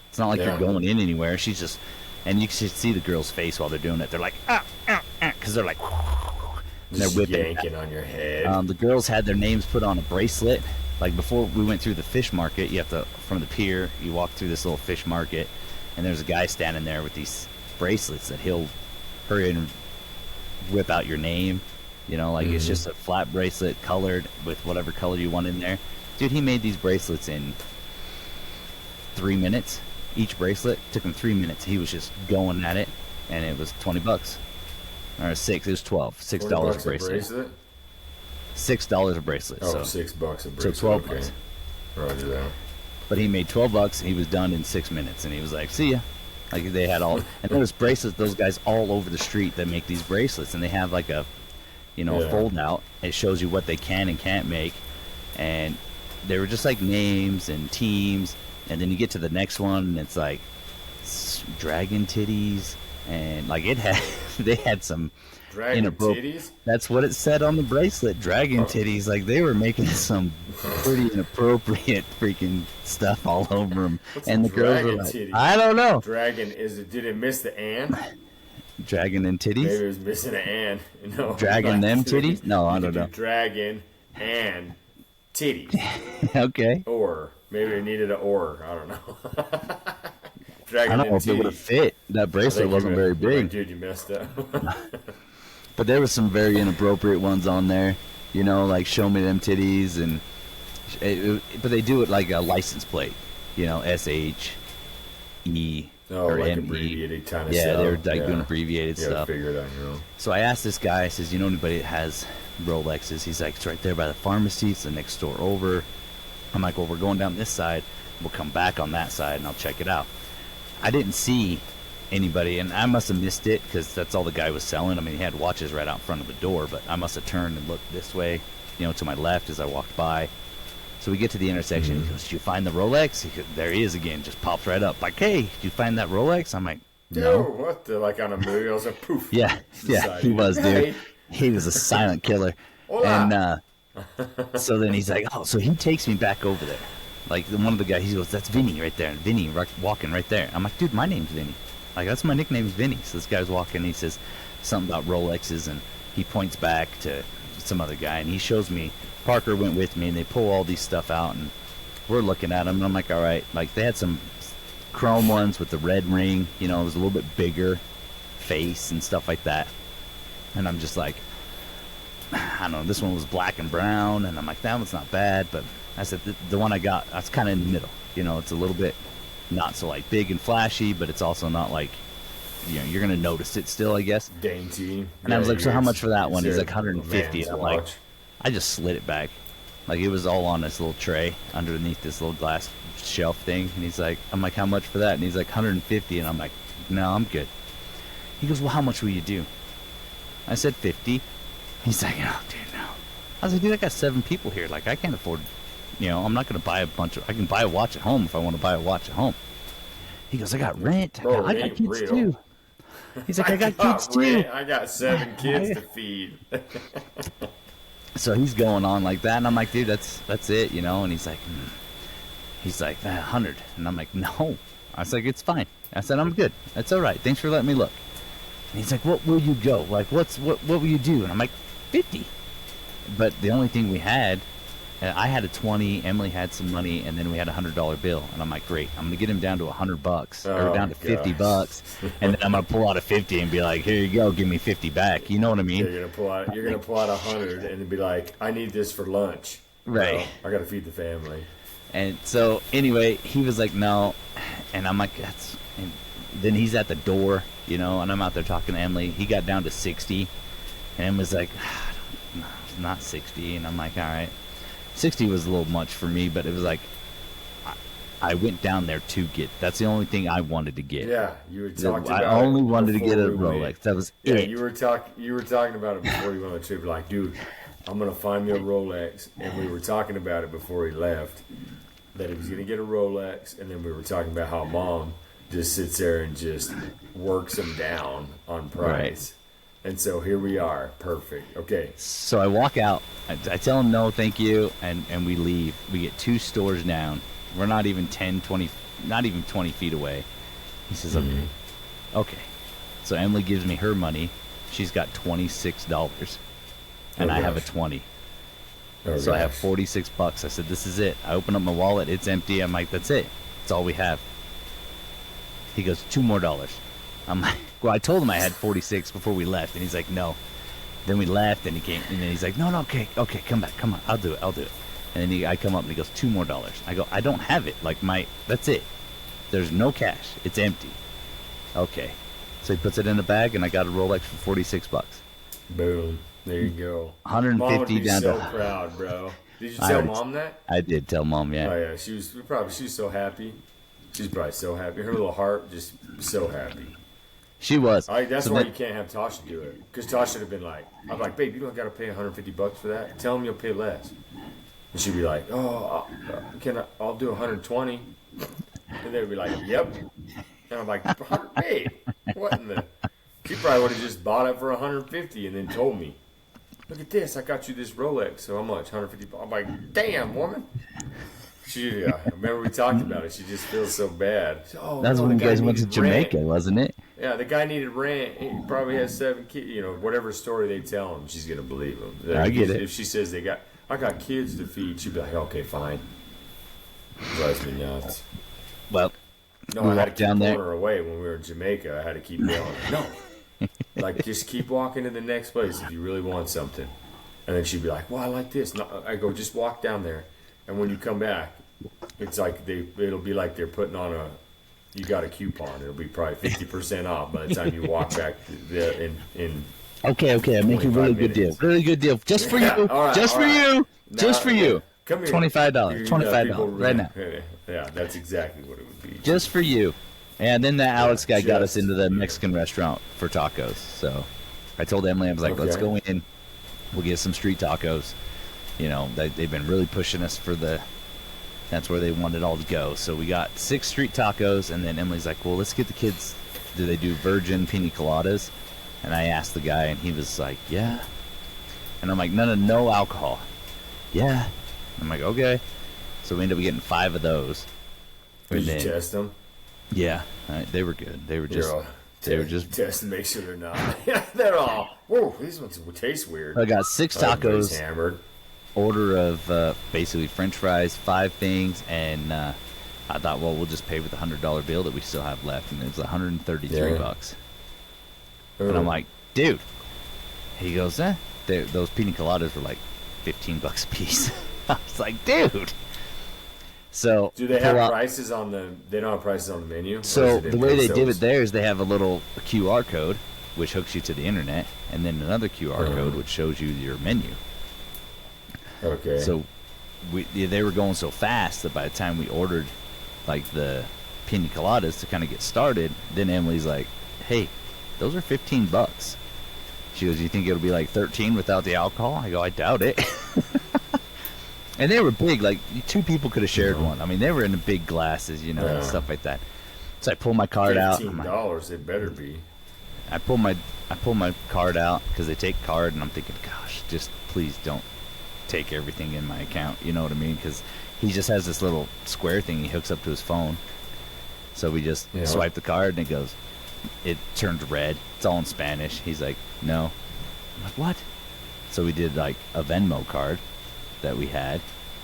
It's not like Yeah. you're going in anywhere. She's just, and you can see the girl's face while they're doing it. They're like, because they're like, and they're Just whipping. yanking on your head. The girls had their names put on a bracelet. Like before we went through the fish market, you have to, from the pier, you walk through this little fish market, and there's a guy standing there with these bracelets that he'll hurry and whip out your name. You know, like it's just a flat bracelet colored with whatever color you want in there. Dude, he made these bracelets in 3 minutes. Each bracelet took him 3 minutes. He was just going at it, and it was $20. Or 6, it was 12. $6 a bracelet. $6 a bracelet. Oh, so $6 a bracelet. So 12 okay. bucks. Roger that. But he made $12. He was done in 6 minutes, and he was like, "See ya." Like they had all, and there's bracelets. Those guys all over the street that make these bracelets, and they have like a, you know, a fold out. It shows you what they can and can't make, and they were just like names and teams. And then you get to the next one, and it's like dragon titties, and like it had, they had some Dragon titties? That's what it said on the bracelet. Dragon titties. Like they were making some pretty inappropriate freaking stuff all over them. And the girls were like, titties? "I don't know." Dragon, did it miss the "and"? Dragon and titties? Maybe it was missing an "and". No. Dragon them titties? No, I don't know. Dragon and titties. Okay. Or. Maybe it needed an "or". I don't know. I Dragon don't know if it would have fit. That bracelet wasn't very big. Dude, you messed up. But there were some very inappropriate ones on there. You know, like "show me them titties," and but they do it like a license plate. You know, SHE or like ME. abbreviated kind of Yeah, stuff. they were like doing abbreviated stuff. Figure it out your own. So I asked this guy. I says, "You know anybody that has Rolexes?" He's like, "It's right there by the pharmacy. It's the next store over." I'm like, "Well, we're going down this side. We'll come back on that side, and I'll check it out." I didn't see anybody, and I must have missed it because that's all the guy was selling. I mean, he had watches right out in front of the door, but I must have turned and looked this way, you know, to my left as I walked by. So we get to the intersection. He goes, "Did you find the Rolex?" There he is again, just pops right up. Like, "Hey, did you find that Rolex?" I'm like, "No." Yo, what the, like on a movie? I was like, poof. Yeah, he was, dude. He was a silent killer. Hola. And so then he's like, "Oh," so he takes me back over there. Like one of the guys, he goes, "That's Vinny right there." And Vinny walking right there. I'm like, "Dude, my name's Vinny. Like that's my nickname is Vinny." So this guy's walking. He says something about Rolexes, and he points back to some other guy, and he shows me. Parker went with me, and they pull all these stuff out, and we're looking at them. And I'm like, "All right." Like they had some chrome ones with the red ring. You know, it was a little bit bigger face and stuff like that. And I'm just like, I don't know. This one was black and brown, and I'm like, that one's not bad. But I said the one I got, that's kind of in the middle. You know, it's a little bit not so like big and flashy, but it's also not like, you know, you're gonna notice it still, I guess. Dainty. And I was like, "So how much for that one?" He's like, $150. And I'm like, I just slid it back, like it was all on this little tray underneath this little glass shelf thing. And he's like, I'm like, "How much for that?" And he's like, $150. And I'm like, "No, I'm good." He goes, "Well, how much will you do?" I said 50. He's like, "Oh, dude, no." I was like, "Dude, I got 7 people here. Like, I can't afford, you know, I'm not going to buy a bunch of, I can buy a watch at home if I want to buy a watch at home." He goes, "I got rent. I got kids real. too." He's like, I got kids rent. too. I got 7 kids to feed. So he's going on like that, and I'm like, "Dude, that's it, you know." And he's like, he's like, 100. And I'm like, "No." I was like, "It's fine." I said, "I'm good. That's all right. Thanks for letting me look." And he's like, "What will you go? Like, what will you do?" And I'm like, 50. But the only thing we had, I had a 20, Emily had some money, and then we had a $100 bill. And I'm like, "Great, I'm gonna get him down to $100 or down to $50, and then I'm gonna pull out a 50 and be like, 'Here you go, give me 50 back.'" You know what I mean? You're gonna pull out 100 and be like, "I need this for lunch." Right. You know, I gotta feed the family. And so anyway, he was like, "No," and I'm like, "That's." And then he's at the door, you know, and I'm out there talking to Emily. He got down to 60, and Emily's like, no, it's not 60. And I'm like, all right. 60 was a little much for me, but it was like, I went down there to get. That's the only thing I wanted to get. Yeah, you were talking about. I only wanted to get a before we Rolex. went. That was Yeah, it. you were talking about it before you went on the trip. Like, dude, I'm gonna find me a Rolex, and we were talking about it before he left. That he was gonna get a Rolex, and then we were talking about how Mom just sits there and just works him down on price. Right. And so here we are. Perfect. Okay. So I walk out. I tell him no, thank you, and we leave. We get 2 stores down. We're not even 10, 20, not even 20 feet away. He says, okay. Okay. So Emily gives me her money. She's got $26. And I have a 20. So I have 46 bucks. I said, this is it. I open up my wallet. It's empty. I'm like, that's it. That's all we have. He goes, $2 more. I'm like, well, I told him I had 46 before we left. And he's like, no. Then we left, and he came, and then he's like, no, okay, come back. Come on. I'll do it. And then I come up, and he goes, $2 more. I go, I don't have it. Like, that's it. There's no cash. It's empty. Okay. So he puts it in a bag, and I got a Rolex for 46 bucks. Boom. There you go. 150 Mom would be down so to. proud, bro. Did you tell Mom that? I did tell Mom, yeah. Oh yeah, she was so happy. She's probably so happy. Her little heart just so happy. She was. That's why you can't have Tasha do it. Because Tasha would have been like, I'm like, babe, you don't got to pay 150 bucks for that. Tell him you'll pay less. And she'd be like, oh, I'll do 120. And they'd be like, yep. And I'm like, babe, what in the? She probably would have just bought it for 150 and then told me, look at this, I got you this Rolex. So how much? 150 bucks. I'm like, damn, woman. I remember we talked about it. She just feels so bad. That's when you guys went to Jamaica, wasn't it? Yeah, the guy needed rent. He probably has 7 kids. You know, whatever story they tell him, she's gonna believe him. I get it. If she says I got kids to feed, she'd be like, okay, fine. Drives me nuts. Well, no, I had to keep pulling her away when we were in Jamaica. I had to keep yelling, no. Like, just keep walking to the next place if you really want something. And then she'd be like, well, I like this. No, I go, just walk down there. And when you come back, it's like it'll be like they're putting on you got a coupon. It'll be probably 50% off by the time you walk back in Okay, I make a really good deal. Really good deal. Just for you. Right, just for you. Just for you. Come here. $25. $25 right now. Yeah, that's exactly what it would be. Just for you. And then that Alex guy got us into the Mexican restaurant for tacos. So I told Emily, I was like, let's go in. We'll get some street tacos. You know, they've been really pushing us that's where they wanted all to go. So we got 6 street tacos, and then Emily's like, well, let's get the kids, do they do virgin pina coladas? And I asked the guy, and he was like, yeah. And I'm like, no alcohol. Yeah. I'm like, okay. So we ended up getting 5 of those. Did you test them? Yeah. They were good. They were just... They were just test to make sure they're not. They're all. Whoa, these ones taste weird. I got 6 tacos. Hammered. Order of basically French fries, 5 things, and I thought, well, we'll just pay with the $100 bill that we still have left, and it was 133 bucks. Ooh. And I'm like, dude. He goes, those pina coladas were like 15 bucks a piece. I was like, dude. So do they have prices on the? They don't have prices on the menu. So the way they did it there is they have a little QR code which hooks you to the internet, and then another QR code which shows you your menu. Okay. So they were going so fast that by the time we ordered like the pina coladas to kind of get started, then Emily's like, "Hey, those are 15 bucks." She goes, "You think it'll be like 13 without the alcohol?" I go, "I doubt it." And they were big, like 2 people could have shared one. I mean, they were in the big glasses, you know, and stuff like that. So I pull my card out. $15, it better be. I pull my card out because they take card, and I'm thinking, gosh, just please don't take everything in my account. You know what I mean? Because he just has this little square thing he hooks up to his phone. So we just swipe the card, and it turns red. It's all in Spanish. He's like, no. I'm like, what? So we did like a Venmo card that we had.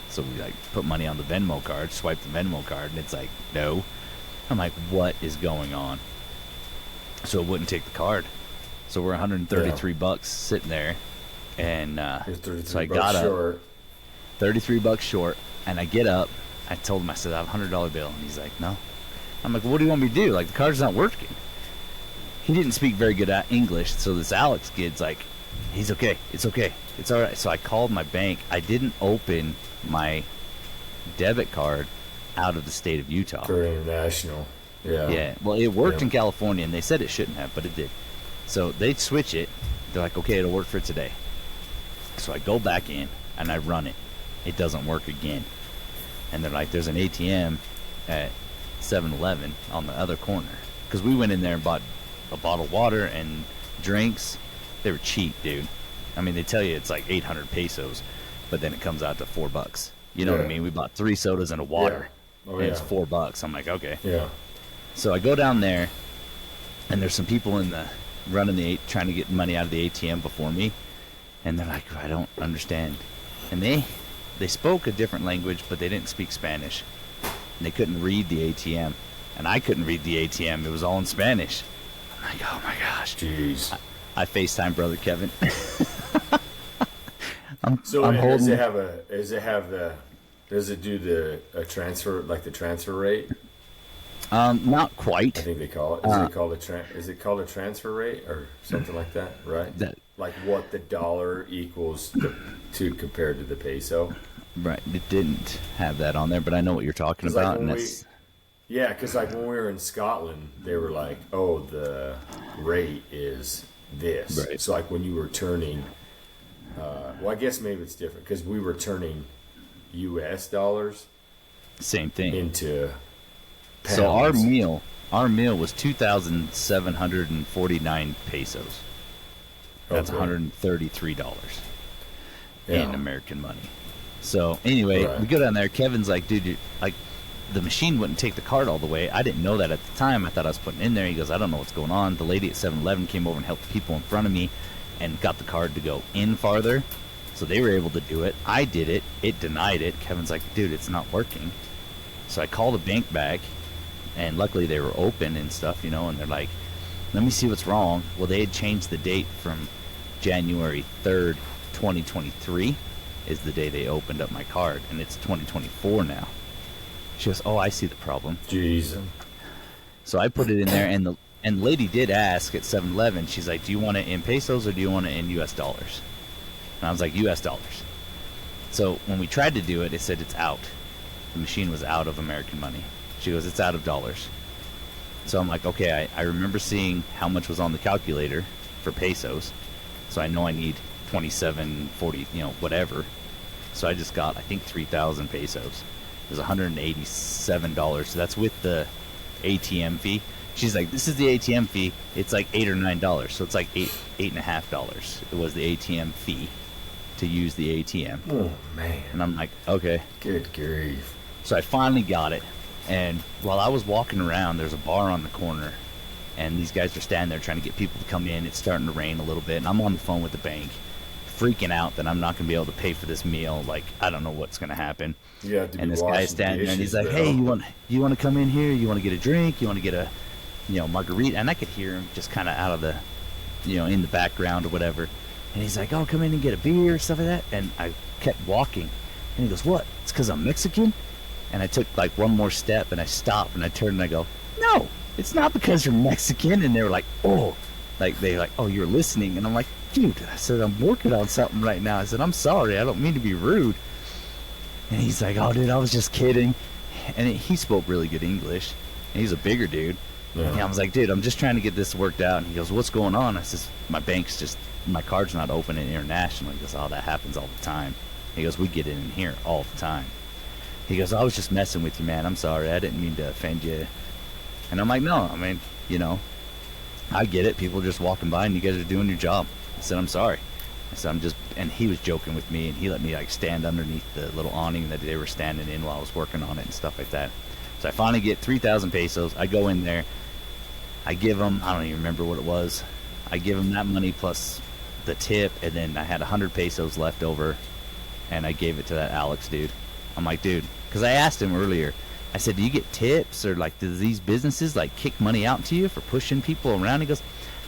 So we like put money on the Venmo card, swipe the Venmo card, and it's like, no. I'm like, what is going on? So it wouldn't take the card. So we're 133 bucks sitting there, and so I got up, 33 bucks short, and I get up. I told him, I said, I have a $100 bill, and he's like, no. I'm like, well, what do you want me to do? Like, the card's not working. he didn't speak very good at English, so this Alex kid's like, he's okay, it's okay, it's all right. So I called my bank. I didn't open my debit card out of the state of Utah. For international. Yeah. Yeah. Well, it worked in California, and they said it shouldn't have, but it did. So they'd switch it. They're like, okay, it'll work for today. So I go back in, and I run it. It doesn't work again. And they're like, there's an ATM at 7-Eleven on the other corner. Because we went in there and bought a bottle of water and drinks. They were cheap, dude. I mean, they tell you it's like 800 pesos, but then it comes out to $4. You know what I mean? We bought 3 sodas and a water, and it's $4. I'm like, okay. Yeah. So I go down there, and there's some people in the trying to get money out of the ATM before me, and they're like, I don't understand. And they spoke a different language, but they didn't speak Spanish. And they couldn't read the ATM, and I couldn't read the ATM. It was all in Spanish. I'm like, oh my gosh. Jeez. I FaceTime brother Kevin. Does it do the transfer, like the transfer rate? Not quite. I think they call it. Is it called a transfer rate or something like that? Right. Like what the dollar equals to compared to the peso. Right. It didn't have that on there, but I know what you're talking about. Yeah, because like when we were in Scotland, they were like, "Oh, the rate is this." Right. So like when you were turning, well, I guess maybe it's different because we were turning U.S. dollars. Same thing. Into pounds. So our meal was 2,749 pesos. That's $133 in American money. So anyway, we go down there. Kevin's like, dude, the machine wouldn't take the card all the way. I didn't know that at the time. I thought I was putting it in there. He goes, I don't know what's going on. The lady at 7-Eleven came over and helped the people in front of me and got the card to go in farther. So they were able to do it. I did it. It denied it. Kevin's like, dude, it's not working. So I called the bank back, and luckily they were open and stuff, you know, and they're like, let me see what's wrong. Well, they had changed the date from January 3rd, 2023 is the day they opened up my card, and it's 2024 now. She goes, oh, I see the problem. Jeez. So I put it in there, and the lady did ask at 7-Eleven, she's like, do you want it in pesos or do you want it in US dollars? And I was like, US dollars. So when we tried to do it, it said it's out. The machine was out of American money. She goes, it's out of dollars. So I'm like, okay, I remember seeing how much was on the calculator for pesos. So I know I need 27.40, you know, whatever. So I just got, I think, 3,000 pesos. It was $187. So that's with the ATM fee. She's like, this is the ATM fee. It's like $8 or $9. So it's like $8.50. It was the ATM fee to use the ATM. Oh, man. And I'm like, okay. Good grief. So I finally got it. And while I was walking around, there's a bar on the corner. And these guys are standing there trying to get people to come in. It's starting to rain a little bit. And I'm on the phone with the bank, freaking out that I'm not going to be able to pay for this meal. Like, I don't know what's going to happen. And this guy is standing there, and he's like, hey, you want to come in here? You want to get a drink? You want to get a, margarita? And I could hear him just kind of out of the, in the background or whatever. And he's like, oh, come in and get a beer, stuff like that. And I kept walking. And he goes, what? It's because I'm Mexican? And I took like one more step, and I stopped, and I turned and I go, no, it's not because you're Mexican. And they were like, oh, oh, you're listening. And I'm like, dude, I said, I'm working on something right now. I said, I'm sorry, I don't mean to be rude. And he's like, oh, dude, I was just kidding. And he spoke really good English, and he's a bigger dude. Yeah. And I was like, dude, I'm just trying to get this worked out. And he goes, what's going on? I says, my card's not open internationally. He goes, oh, that happens all the time. He goes, we get it in here all the time. He goes, I was just messing with you, man. I'm sorry. I didn't mean to offend you. And I'm like, no, I mean, I get it. People are just walking by, and you guys are doing your job. I said, I'm sorry. I said, and he was joking with me, and he let me like stand underneath the little awning that they were standing in while I was working on it and stuff like that. So I finally get 3,000 pesos. I go in there. I give him, I don't even remember what it was. I give him that money plus the tip, and then I had 100 pesos left over, and I gave it to that Alex dude. I'm like, dude, because I asked him earlier, I said, do you get tips, or like, do these businesses like kick money out to you for pushing people around? He goes,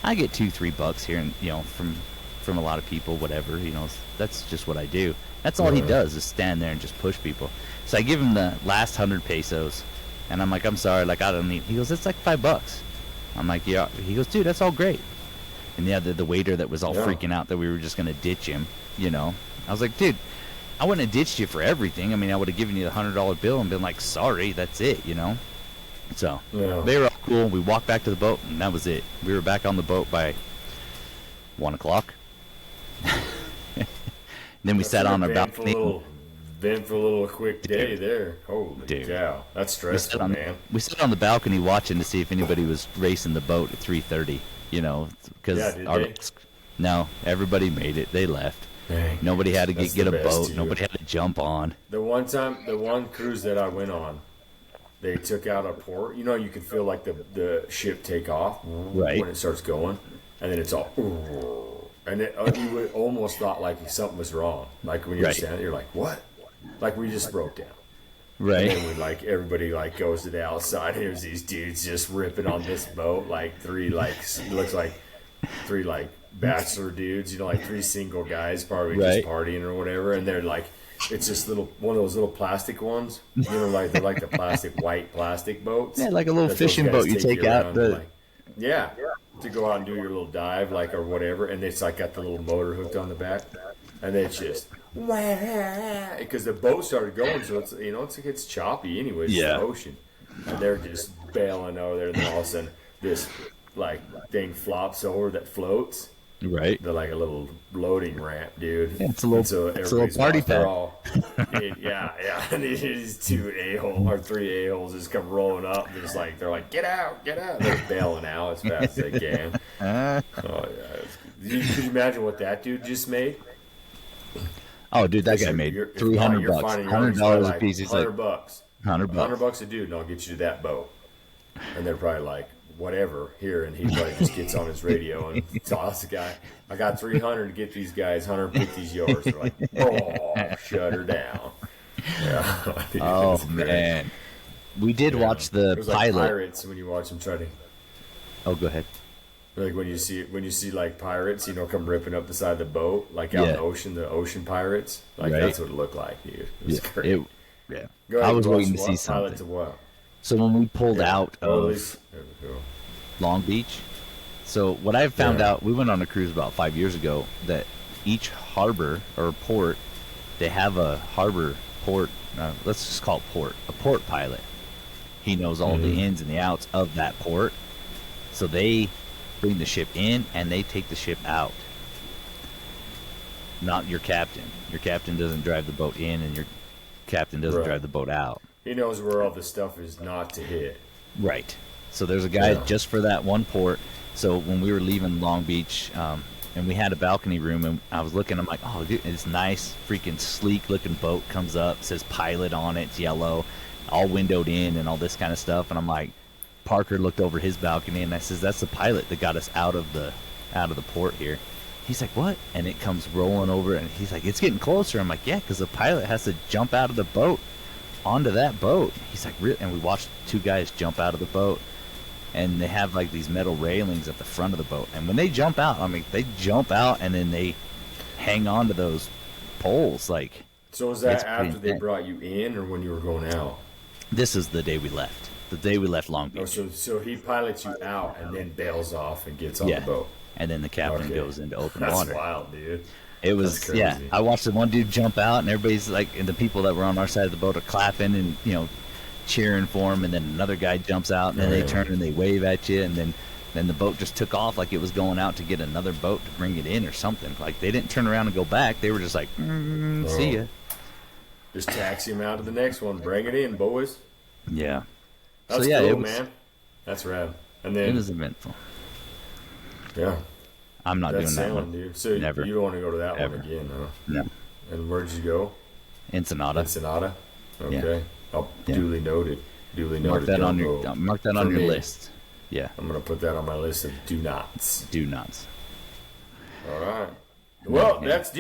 I get $2-3 here, and from a lot of people, whatever, that's just what I do. That's all he does, is stand there and just push people. So I give him the last 100 pesos, and I'm like, I'm sorry, like, I don't need. He goes, it's like $5. I'm like, yeah. He goes, dude, that's all great. And yeah, the waiter that was all freaking out that we were just going to ditch him, you know. I was like, dude, I wouldn't have ditched you for everything. I mean, I would have given you the $100 bill and been like, sorry, that's it, you know. So they were all cool. We walked back to the boat, and that was it. We were back on the boat by 1 o'clock. Then we sat on our balcony. Been for a little quick day there. Holy cow. That's stressful, man. We sat on the balcony watching to see if anybody was racing the boat at 3:30, you know, because no, everybody made it. They left. Dang. Nobody had to get a boat. Nobody had to jump on. The one cruise that I went on, they took out a port. You know, you can feel like the ship take off when it starts going, and then it's all, and you would almost thought like something was wrong. Like when you're standing, you're like, what? Like we just broke down. Right. And then everybody goes to the outside. Here's these dudes just ripping on this boat, three bachelor dudes, you know, like 3 single guys probably just partying or whatever, and they're like, it's just one of those little plastic ones, you know, like they're like the white plastic boats. Yeah, like a little fishing boat you take out to go out and do your little dive, or whatever, and it's got the little motor hooked on the back, and it's just because the boat started going, so it's, you know, it's choppy anyways, it's the ocean, and they're just bailing over there, and then all of a sudden this thing flops over that floats. Right. They're like a little loading ramp, dude. Yeah, it's a little party pad. And these 3 a-holes just come rolling up. Just they're like, get out. They're bailing out as fast as they can. Could you imagine what that dude just made? Oh, dude, that guy made $300. $100 a piece. He's $100 bucks. $100 a dude, and I'll get you to that boat. And they're probably like, whatever here, and he probably just gets on his radio and tells the guy, I got 300 to get these guys, 150 is yours. They're like, shut her down. Yeah. Oh man, we did watch the pilot. Like Pirates, when you watch them try to. Oh, go ahead. Like when you see pirates, you know, come ripping up the side of the boat, out in the ocean pirates. That's what it looked like, dude. It was great. I was waiting to see something. So when we pulled out of Long Beach, so what I found out, we went on a cruise about 5 years ago, that each harbor or port, they have a harbor port, let's just call it a port pilot. He knows all the ins and the outs of that port. So they bring the ship in and they take the ship out. Not your captain. Your captain doesn't drive the boat in, and your captain doesn't drive the boat out. He knows where all the stuff is not to hit. Right. So there's a guy just for that one port. So when we were leaving Long Beach, and we had a balcony room, and I was looking, I'm like, oh, dude, it's nice, freaking sleek-looking boat comes up, says pilot on it, it's yellow, all windowed in and all this kind of stuff. And I'm like, Parker looked over his balcony, and I says, that's the pilot that got us out of the port here. He's like, what? And it comes rolling over, and he's like, it's getting closer. I'm like, yeah, because the pilot has to jump out of the boat onto that boat. He's like, really? And we watched 2 guys jump out of the boat, and they have these metal railings at the front of the boat. And when they jump out, I mean, they jump out and then they hang on to those poles. So was that after they brought you in, or when you were going out? This is the day we left. The day we left Long Beach. Oh, so he pilots you out and then bails off and gets on the boat. And then the captain goes into open water. That's wild, dude. It was crazy. Yeah. I watched the one dude jump out, and everybody's and the people that were on our side of the boat are clapping and, you know, cheering for him. And then another guy jumps out, and then they turn and they wave at you, and then the boat just took off like it was going out to get another boat to bring it in or something. They didn't turn around and go back. They were just like, see ya. Just taxi him out to the next one. Bring it in, boys. Yeah. That's cool, man. That's rad. And then it was eventful. Yeah. I'm not doing that one. Dude. So never. You don't want to go to that one again, huh? No. And where did you go? Ensenada. Okay. Yeah. Oh, duly noted. Mark that on your list. Yeah. I'm gonna put that on my list of do nots. Do nots. All right. Well, that's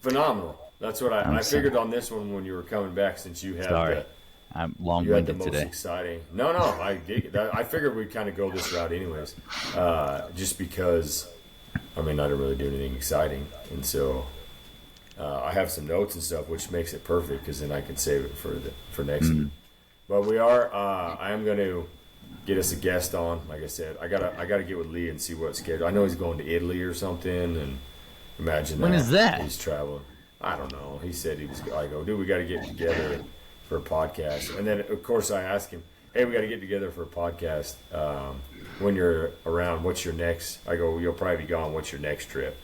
phenomenal. That's what I figured on this one when you were coming back, since you had I'm long-winded most today. Exciting. No, I dig it. I figured we'd kind of go this route anyways, just because, I mean, I didn't really do anything exciting, and so I have some notes and stuff, which makes it perfect, because then I can save it for next week. But I am going to get us a guest on. Like I said, I gotta get with Lee and see what's scheduled. I know he's going to Italy or something, and imagine When is that? he's traveling. I don't know. He said he was. I go, dude, we got to get together for a podcast. And then of course I asked him, hey, we got to get together for a podcast. When you're around, what's your next? I go, you'll probably be gone. What's your next trip?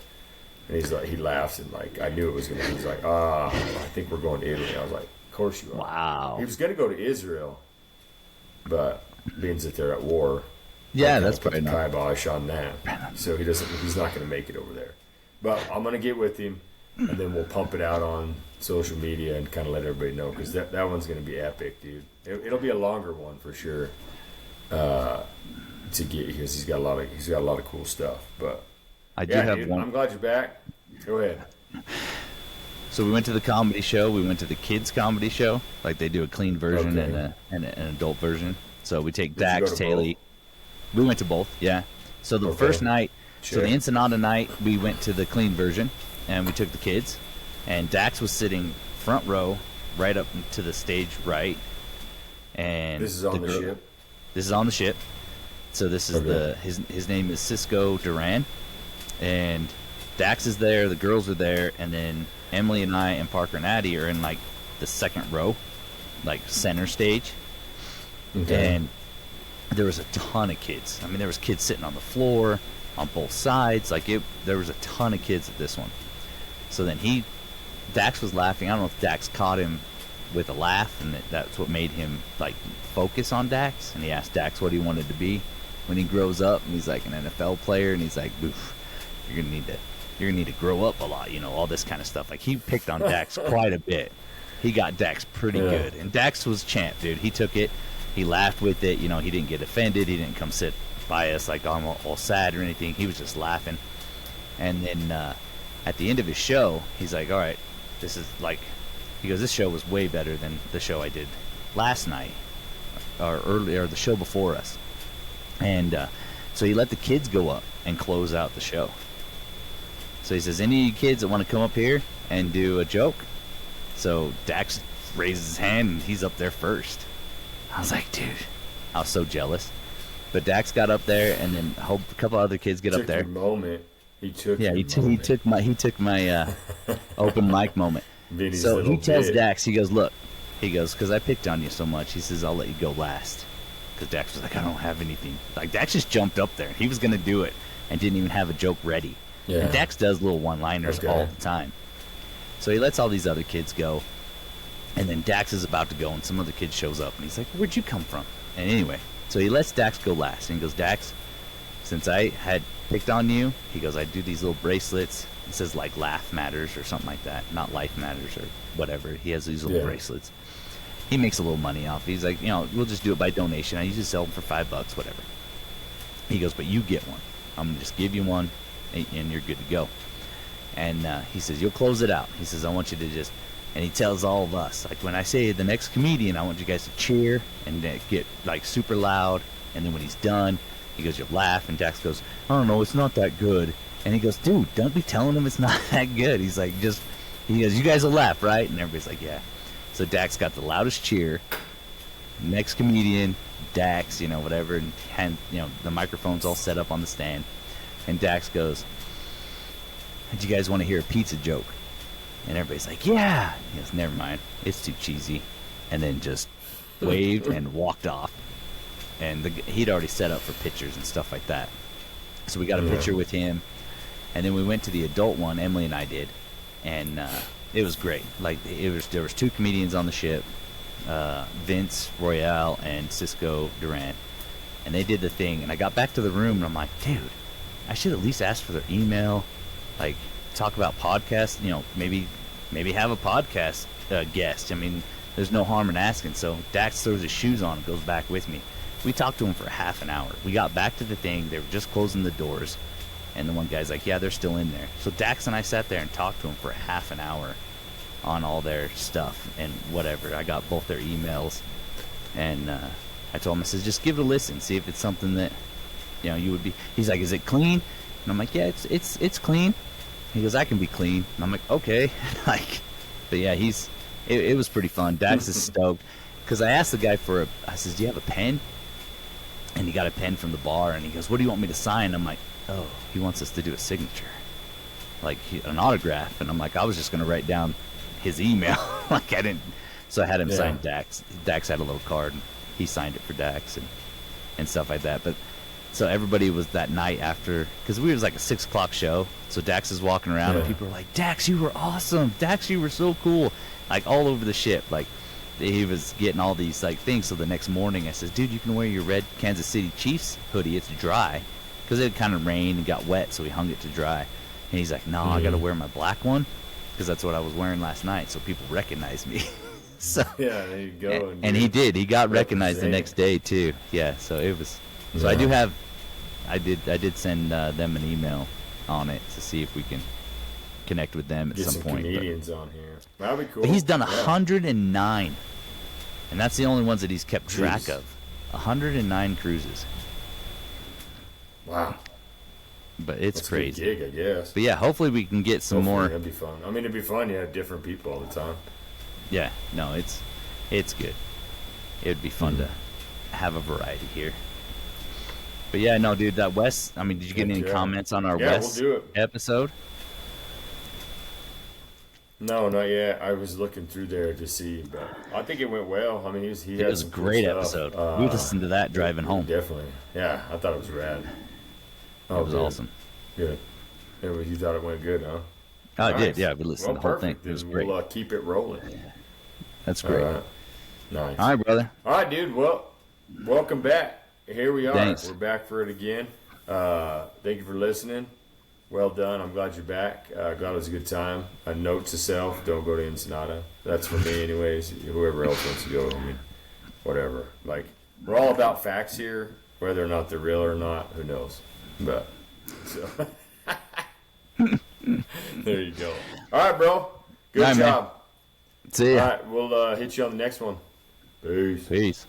And he's like, he laughs and like, I knew it was gonna. He's like, I think we're going to Italy. I was like, of course you are. Wow. He was gonna go to Israel, but being that they're at war, Yeah, they that's put the probably not. kibosh on that. So he's not gonna make it over there. But I'm gonna get with him, and then we'll pump it out on social media and kind of let everybody know, because that one's gonna be epic, dude. It'll be a longer one for sure. To get, because he's got a lot of cool stuff. But I do yeah, have dude, one. I'm glad you're back. Go ahead. So we went to the comedy show. We went to the kids' comedy show. Like they do a clean version Okay. and an adult version. So we take Did you go Dax, to Taylor. We went to both, yeah. So the Okay. first night, so the Sure. Ensenada night, we went to the clean version, and we took the kids. And Dax was sitting front row, right up to the stage right. And This is on the ship. This is on the ship. So this is Okay. his name is Cisco Duran, and Dax is there. The girls are there, and then Emily and I and Parker and Addie are in like the second row, like center stage. Okay. And there was a ton of kids. I mean, there was kids sitting on the floor on both sides. There was a ton of kids at this one. So then Dax was laughing. I don't know if Dax caught him with a laugh, and that's what made him like focus on Dax. And he asked Dax what he wanted to be when he grows up, and he's like an NFL player, and he's like, "Oof, you're gonna need to grow up a lot, all this kind of stuff." Like he picked on Dax quite a bit. He got Dax pretty good, and Dax was champ, dude. He took it, he laughed with it. He didn't get offended. He didn't come sit by us like I'm all sad or anything. He was just laughing. And then at the end of his show, he's like, "All right, this is like," he goes, "This show was way better than the show I did last night or earlier, the show before us." And so he let the kids go up and close out the show. So he says, "Any of you kids that want to come up here and do a joke?" So Dax raises his hand, and he's up there first. I was like, dude, I was so jealous. But Dax got up there, and then a couple other kids get up there. Your moment. He took. Yeah, your he took my open mic moment. Vinny's So little he tells bit. Dax, he goes, "Look," he goes, "because I picked on you so much." He says, "I'll let you go last." Because Dax was like, "I don't have anything." Like Dax just jumped up there. He was gonna do it and didn't even have a joke ready. Yeah. And Dax does little one-liners Okay. all the time. So he lets all these other kids go, and then Dax is about to go, and some other kid shows up, and he's like, "Where'd you come from?" And anyway, so he lets Dax go last, and he goes, "Dax, since I had picked on you," he goes, "I do these little bracelets." It says like "Laugh Matters" or something like that, not "Life Matters" or whatever. He has these little bracelets. He makes a little money off. He's like, "We'll just do it by donation. I usually sell them for $5, whatever." He goes, "But you get one. I'm gonna just give you one, and you're good to go." And he says, "You'll close it out." He says, "I want you to just," and he tells all of us, like, when I say the next comedian, I want you guys to cheer and get like super loud. And then when he's done, he goes, "You'll laugh." And Dax goes, "I don't know, it's not that good." And he goes, "Dude, don't be telling him it's not that good." He's like, he goes, "You guys will laugh, right?" And everybody's like, "Yeah." So Dax got the loudest cheer. Next comedian, Dax, whatever, and the microphone's all set up on the stand. And Dax goes, "Do you guys want to hear a pizza joke?" And everybody's like, "Yeah." He goes, "Never mind, it's too cheesy." And then just waved and walked off. And he'd already set up for pictures and stuff like that. So we got a picture with him. And then we went to the adult one, Emily and I did. And it was great. Like, there was two comedians on the ship, Vince Royale and Cisco Duran. And they did the thing. And I got back to the room, and I'm like, dude, I should at least ask for their email. Like, talk about podcasts. Maybe have a podcast guest. I mean, there's no harm in asking. So Dax throws his shoes on and goes back with me. We talked to him for half an hour. We got back to the thing. They were just closing the doors. And the one guy's like, "Yeah, they're still in there." So Dax and I sat there and talked to him for half an hour on all their stuff and whatever. I got both their emails. And I told him, I said, "Just give it a listen. See if it's something that, you would be." He's like, "Is it clean?" And I'm like, "Yeah, it's clean." He goes, "I can be clean." And I'm like, "Okay." But yeah, it was pretty fun. Dax is stoked. Because I asked the guy I says, "Do you have a pen?" and he got a pen from the bar, and he goes, "What do you want me to sign?" I'm like, "Oh, he wants us to do a signature, like an autograph." And I'm like, I was just gonna write down his email, like I didn't. So I had him sign Dax. Dax had a little card, and he signed it for Dax and stuff like that. But so everybody was that night after, because we was like a 6 o'clock show. So Dax is walking around, and people were like, "Dax, you were awesome. Dax, you were so cool." Like all over the ship, like he was getting all these like things. So the next morning, I said, "Dude, you can wear your red Kansas City Chiefs hoodie. It's dry." Because it kind of rained and got wet, so we hung it to dry. And he's like, "No, I got to wear my black one because that's what I was wearing last night, so people recognize me." So yeah, there you go. And he did. He got recognized the next day too. Yeah, so it was. So I do have. I did send them an email on it to see if we can connect with them at Get some point. Comedians on here. That'd be cool. But he's done 109, and that's the only ones that he's kept track of. 109 cruises. Wow. But it's That's crazy. A good gig, I guess. But yeah, hopefully we can get some more. That'd be fun. I mean, it'd be fun. You have different people all the time. Yeah, no, it's good. It'd be fun to have a variety here. But yeah, no, dude, that West. I mean, did you get any comments on our West episode? No, not yet. I was looking through there to see, but I think it went well. I mean, it was a great episode. We listened to that driving home. Definitely. Yeah, I thought it was rad. Oh, it was awesome. Good. You thought it went good, huh? I did. Yeah, we listened to the whole thing. It was great. We'll keep it rolling. Yeah. That's great. All right. Nice. All right, brother. All right, dude. Well, welcome back. Here we are. Thanks. We're back for it again. Thank you for listening. Well done. I'm glad you're back. Glad it was a good time. A note to self: don't go to Ensenada. That's for me, anyways. Whoever else wants to go, I mean, whatever. Like, we're all about facts here. Whether or not they're real or not, who knows? But so there you go. All right, bro. Good job. See ya. All right, we'll hit you on the next one. Peace. Peace.